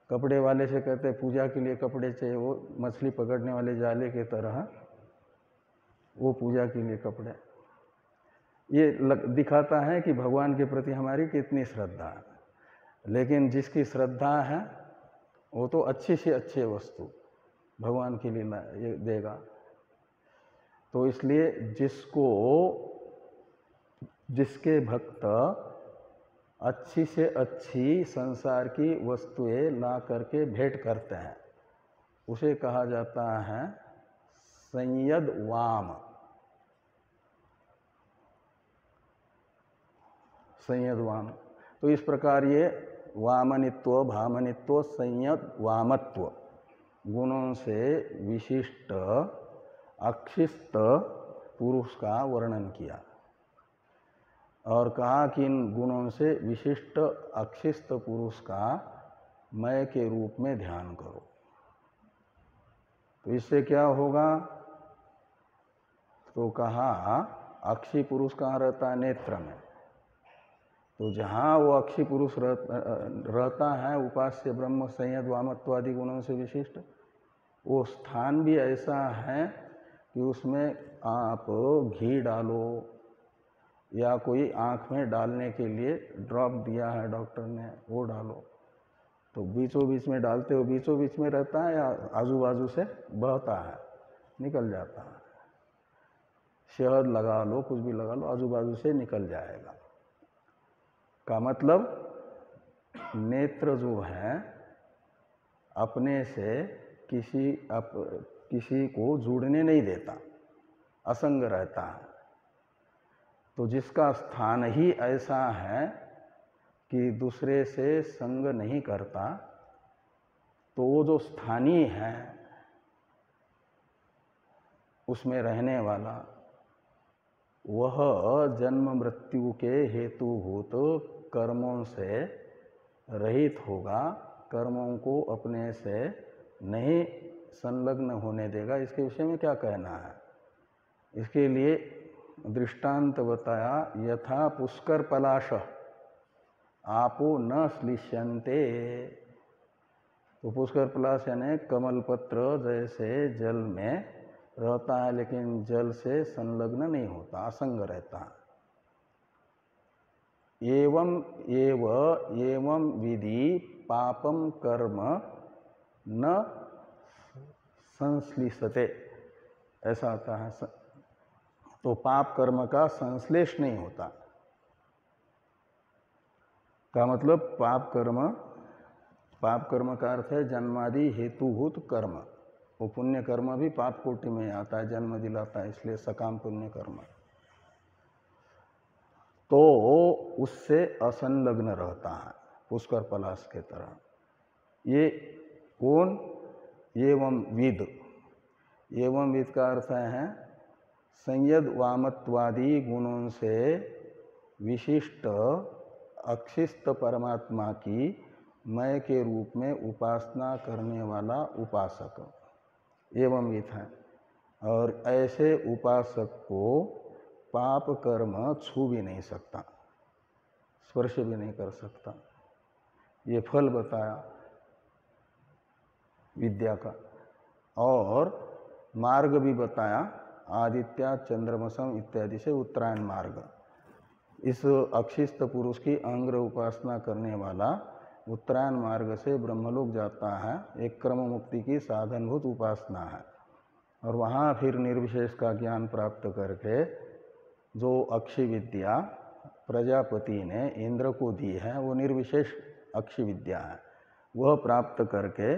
कपड़े वाले से कहते हैं पूजा के लिए कपड़े चाहिए, वो मछली पकड़ने वाले जाले के तरह वो पूजा के लिए कपड़े। ये दिखाता है कि भगवान के प्रति हमारी कितनी श्रद्धा है। लेकिन जिसकी श्रद्धा है वो तो अच्छी से अच्छी वस्तु भगवान के लिए ये देगा। तो इसलिए जिसके भक्त अच्छी से अच्छी संसार की वस्तुएं ला करके भेंट करते हैं, उसे कहा जाता है संयद वाम। संयद वाम। तो इस प्रकार ये वामनित्व, भामनित्व, संयद वामत्व गुणों से विशिष्ट अक्षिस्त पुरुष का वर्णन किया और कहा कि इन गुणों से विशिष्ट अक्षिस्त पुरुष का मैं के रूप में ध्यान करो। तो इससे क्या होगा? तो कहा अक्षी पुरुष कहाँ रहता है? नेत्र में। तो जहाँ वो अक्षी पुरुष रहता है उपास्य ब्रह्म संयद वामत्वादि गुणों से विशिष्ट, वो स्थान भी ऐसा है कि उसमें आप घी डालो या कोई आँख में डालने के लिए ड्रॉप दिया है डॉक्टर ने, वो डालो, तो बीचों बीच में डालते हो, बीचों बीच में रहता है या आजू बाजू से बहता है, निकल जाता है। शहद लगा लो, कुछ भी लगा लो, आजू बाजू से निकल जाएगा। का मतलब नेत्र जो है अपने से किसी को जुड़ने नहीं देता, असंग रहता है। तो जिसका स्थान ही ऐसा है कि दूसरे से संग नहीं करता, तो वो जो स्थानीय है उसमें रहने वाला, वह जन्म मृत्यु के हेतुभूत कर्मों से रहित होगा, कर्मों को अपने से नहीं संलग्न होने देगा। इसके विषय में क्या कहना है? इसके लिए दृष्टांत बताया, यथा पुष्कर पलाश आपो न श्लिष्यन्ते। तो पुष्कर पलाश यानी कमल पत्र जैसे जल में रहता है लेकिन जल से संलग्न नहीं होता, असंग रहता है। एवं विधि पापम कर्म न संश्लिष्यते, ऐसा आता है। तो पाप कर्म का संश्लेष नहीं होता। का मतलब पाप कर्म का अर्थ है जन्मादि हेतुभूत कर्म। वो पुण्य कर्म भी पाप कोटि में आता है, जन्म दिलाता है, इसलिए सकाम पुण्य कर्म। तो उससे असंलग्न रहता है पुष्कर पलाश के तरह। ये कौन? एवं विद। एवं विद का अर्थ है संयद वामत्वादि गुणों से विशिष्ट अक्षिस्त परमात्मा की मैं के रूप में उपासना करने वाला उपासक एवं विद है। और ऐसे उपासक को पाप कर्म छू भी नहीं सकता, स्पर्श भी नहीं कर सकता। ये फल बताया विद्या का। और मार्ग भी बताया, आदित्य चंद्रमसम इत्यादि से उत्तरायण मार्ग। इस अक्षिस्त पुरुष की अंग्र उपासना करने वाला उत्तरायण मार्ग से ब्रह्मलोक जाता है, एक क्रम मुक्ति की साधनभूत उपासना है। और वहाँ फिर निर्विशेष का ज्ञान प्राप्त करके जो अक्षी विद्या प्रजापति ने इंद्र को दी है, वो निर्विशेष अक्षी विद्या है, वह प्राप्त करके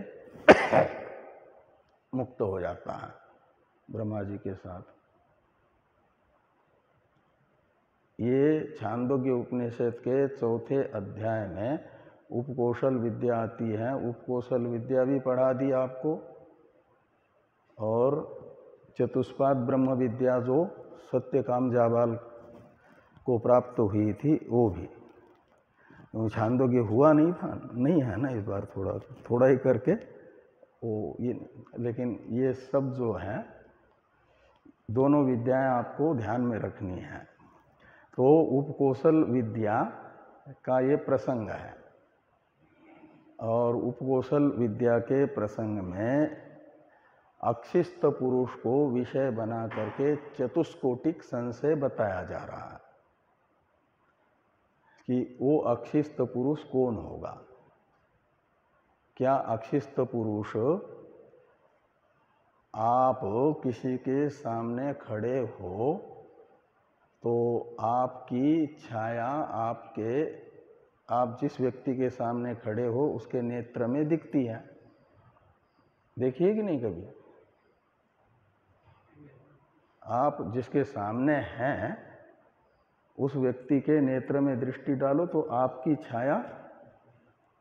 मुक्त हो जाता है ब्रह्मा जी के साथ। ये छांदोग्य उपनिषद के चौथे अध्याय में उपकौशल विद्या आती है। उपकौशल विद्या भी पढ़ा दी आपको, और चतुष्पाद ब्रह्म विद्या जो सत्यकाम जाबाल को प्राप्त हुई थी वो भी। छांदोग्य हुआ नहीं था, नहीं है ना इस बार, थोड़ा ही करके वो ये, लेकिन ये सब जो है दोनों विद्याएं आपको ध्यान में रखनी है। तो उपकौशल विद्या का ये प्रसंग है, और उपकौशल विद्या के प्रसंग में अक्षिस्त पुरुष को विषय बना करके चतुष्कोटिक संशय बताया जा रहा है कि वो अक्षिस्त पुरुष कौन होगा। क्या अक्षिस्त पुरुष आप किसी के सामने खड़े हो तो आपकी छाया आप जिस व्यक्ति के सामने खड़े हो उसके नेत्र में दिखती है, देखिए कि नहीं कभी? आप जिसके सामने हैं उस व्यक्ति के नेत्र में दृष्टि डालो तो आपकी छाया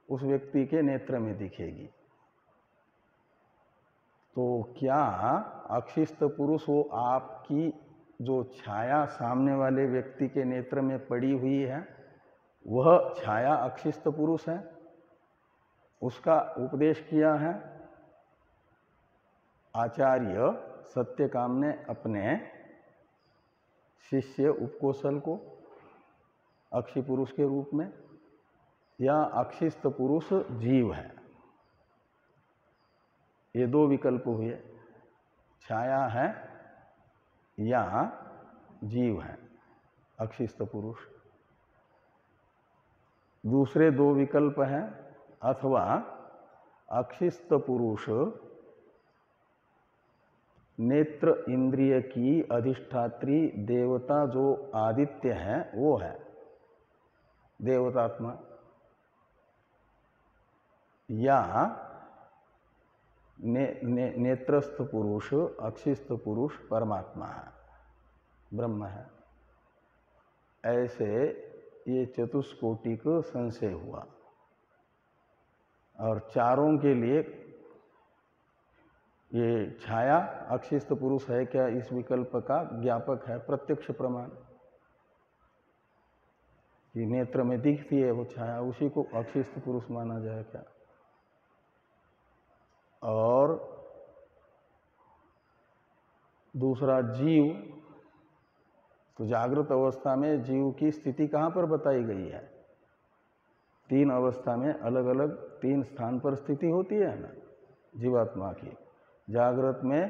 उस व्यक्ति के नेत्र में दिखेगी। तो क्या अक्षिस्त पुरुष वो आपकी जो छाया सामने वाले व्यक्ति के नेत्र में पड़ी हुई है, वह छाया अक्षिस्त पुरुष है? उसका उपदेश किया है आचार्य सत्यकाम ने अपने शिष्य उपकौशल को अक्षि पुरुष के रूप में, या अक्षिस्त पुरुष जीव है? ये दो विकल्प हुए, छाया है या जीव है अक्षिस्त पुरुष। दूसरे दो विकल्प हैं, अथवा अक्षिस्त पुरुष नेत्र इंद्रिय की अधिष्ठात्री देवता जो आदित्य है वो है देवतात्मा, या नेत्रस्थ पुरुष अक्षिस्त पुरुष परमात्मा है, ब्रह्म है। ऐसे ये चतुष्कोटिक संशय हुआ, और चारों के लिए ये छाया अक्षिस्त पुरुष है क्या, इस विकल्प का ज्ञापक है प्रत्यक्ष प्रमाण कि नेत्र में दिखती है वो छाया, उसी को अक्षिस्त पुरुष माना जाए क्या? और दूसरा जीव, तो जागृत अवस्था में जीव की स्थिति कहाँ पर बताई गई है? तीन अवस्था में अलग अलग तीन स्थान पर स्थिति होती है ना जीवात्मा की। जागृत में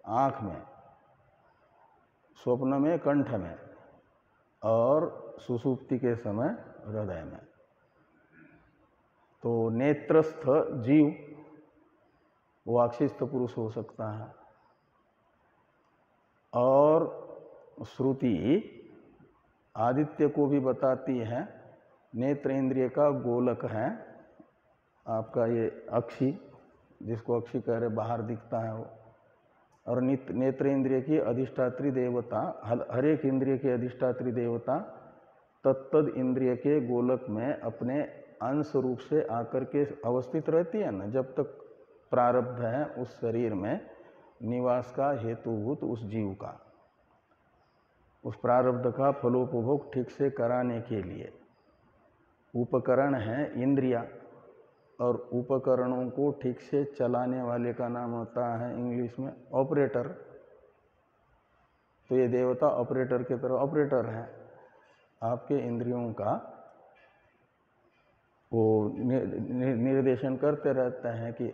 आँख में, स्वप्न में कंठ में, और सुषुप्ति के समय हृदय में। तो नेत्रस्थ जीव वो अक्षिस्त पुरुष हो सकता है। और श्रुति आदित्य को भी बताती है, नेत्र इंद्रिय का गोलक है आपका ये अक्षि, जिसको अक्षि कह रहे, बाहर दिखता है वो। और नेत्र इंद्रिय की अधिष्ठात्री देवता, हर एक इंद्रिय की अधिष्ठात्री देवता तत्तद इंद्रिय के गोलक में अपने अंश रूप से आकर के अवस्थित रहती है ना, जब तक प्रारब्ध है उस शरीर में निवास का हेतुभूत उस जीव का, उस प्रारब्ध का फलोपभोग ठीक से कराने के लिए उपकरण है इंद्रिया, और उपकरणों को ठीक से चलाने वाले का नाम होता है इंग्लिश में ऑपरेटर। तो ये देवता ऑपरेटर के तरह ऑपरेटर है आपके इंद्रियों का, वो निर्देशन करते रहते हैं कि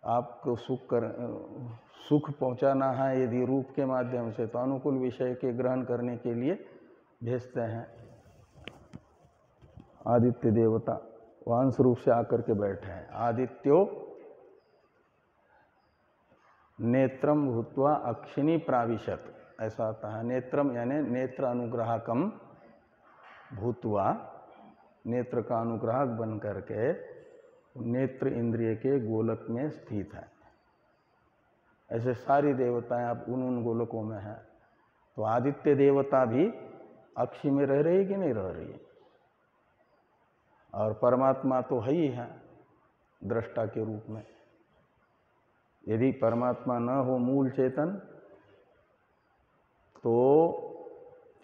आपको सुख पहुंचाना है यदि रूप के माध्यम से, तो अनुकूल विषय के ग्रहण करने के लिए भेजते हैं। आदित्य देवता वांस रूप से आकर के बैठे हैं। आदित्यो नेत्रम भूत्वा अक्षिणी प्राविशत, ऐसा आता है। नेत्रम यानी नेत्र अनुग्राहकम भूत्वा, नेत्र का अनुग्राहक बन करके नेत्र इंद्रिय के गोलक में स्थित है। ऐसे सारी देवताएं अब उन गोलकों में हैं। तो आदित्य देवता भी अक्षि में रह रही कि नहीं रह रही? और परमात्मा तो है ही है दृष्टा के रूप में। यदि परमात्मा न हो मूल चेतन, तो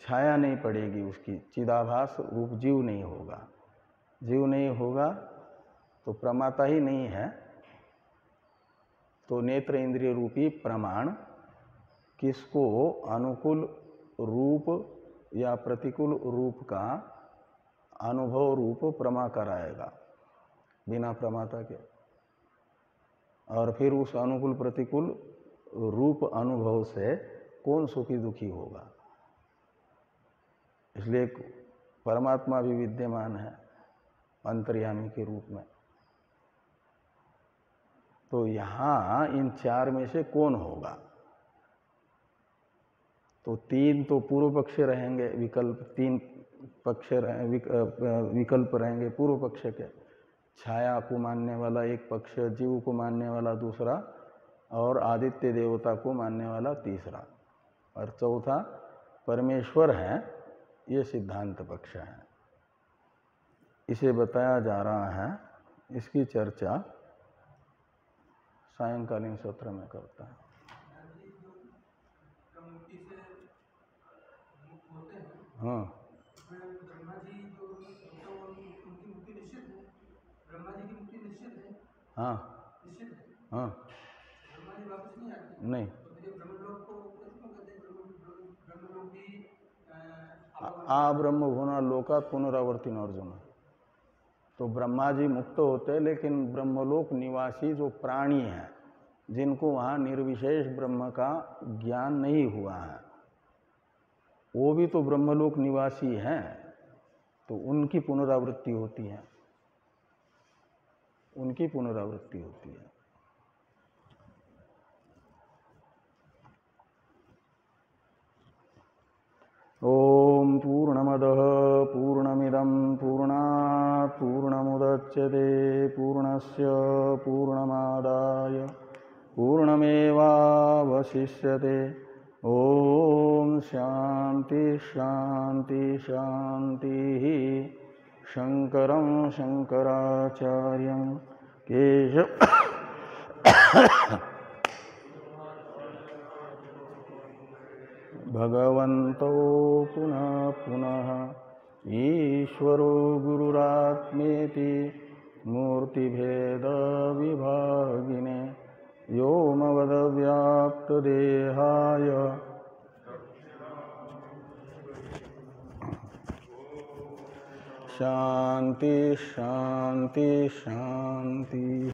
छाया नहीं पड़ेगी उसकी, चिदाभास रूप जीव नहीं होगा। जीव नहीं होगा तो प्रमाता ही नहीं है। तो नेत्र इंद्रिय रूपी प्रमाण किसको अनुकूल रूप या प्रतिकूल रूप का अनुभव रूप प्रमा कराएगा बिना प्रमाता के। और फिर उस अनुकूल प्रतिकूल रूप अनुभव से कौन सुखी दुखी होगा? इसलिए परमात्मा भी विद्यमान है अंतर्यामी के रूप में। तो यहाँ इन चार में से कौन होगा? तो तीन तो पूर्व पक्ष रहेंगे, विकल्प तीन पक्ष विकल्प रहेंगे पूर्व पक्ष के। छाया को मानने वाला एक पक्ष, जीव को मानने वाला दूसरा, और आदित्य देवता को मानने वाला तीसरा, और चौथा परमेश्वर है, ये सिद्धांत पक्ष है। इसे बताया जा रहा है। इसकी चर्चा सायंकालीन सत्र में करता है। हाँ, ब्रह्मा जी जो उनकी मुक्ति निश्चित है, ब्रह्मा जी की मुक्ति निश्चित है। हाँ, निश्चित है। हाँ, ब्रह्मा जी वापस नहीं आते। नहीं। तो फिर ब्रह्मलोक को क्यों कहते हैं? ब्रह्मलोक भी आ ब्रह्म भुना लोका पुनरावर्ती न अर्जुन। तो ब्रह्मा जी मुक्त होते हैं, लेकिन ब्रह्मलोक निवासी जो प्राणी हैं, जिनको वहाँ निर्विशेष ब्रह्म का ज्ञान नहीं हुआ है, वो भी तो ब्रह्मलोक निवासी हैं। तो उनकी पुनरावृत्ति होती है, उनकी पुनरावृत्ति होती है। ओम पूर्णमदः पूर्णमिदं पूर्णात् पूर्णमुदच्यते पूर्णस्य पूर्णमादाय पूर्णमेवावशिष्यते। ओम शांति शांति शांति। शंकरं शंकराचार्यं केशव भगवन्तो पुनः पुनः ईश्वरो गुरुरात्मेति मूर्तिभेद विभागिने व्योमवद्व्याप्तदेहाय शांति शांति शांति।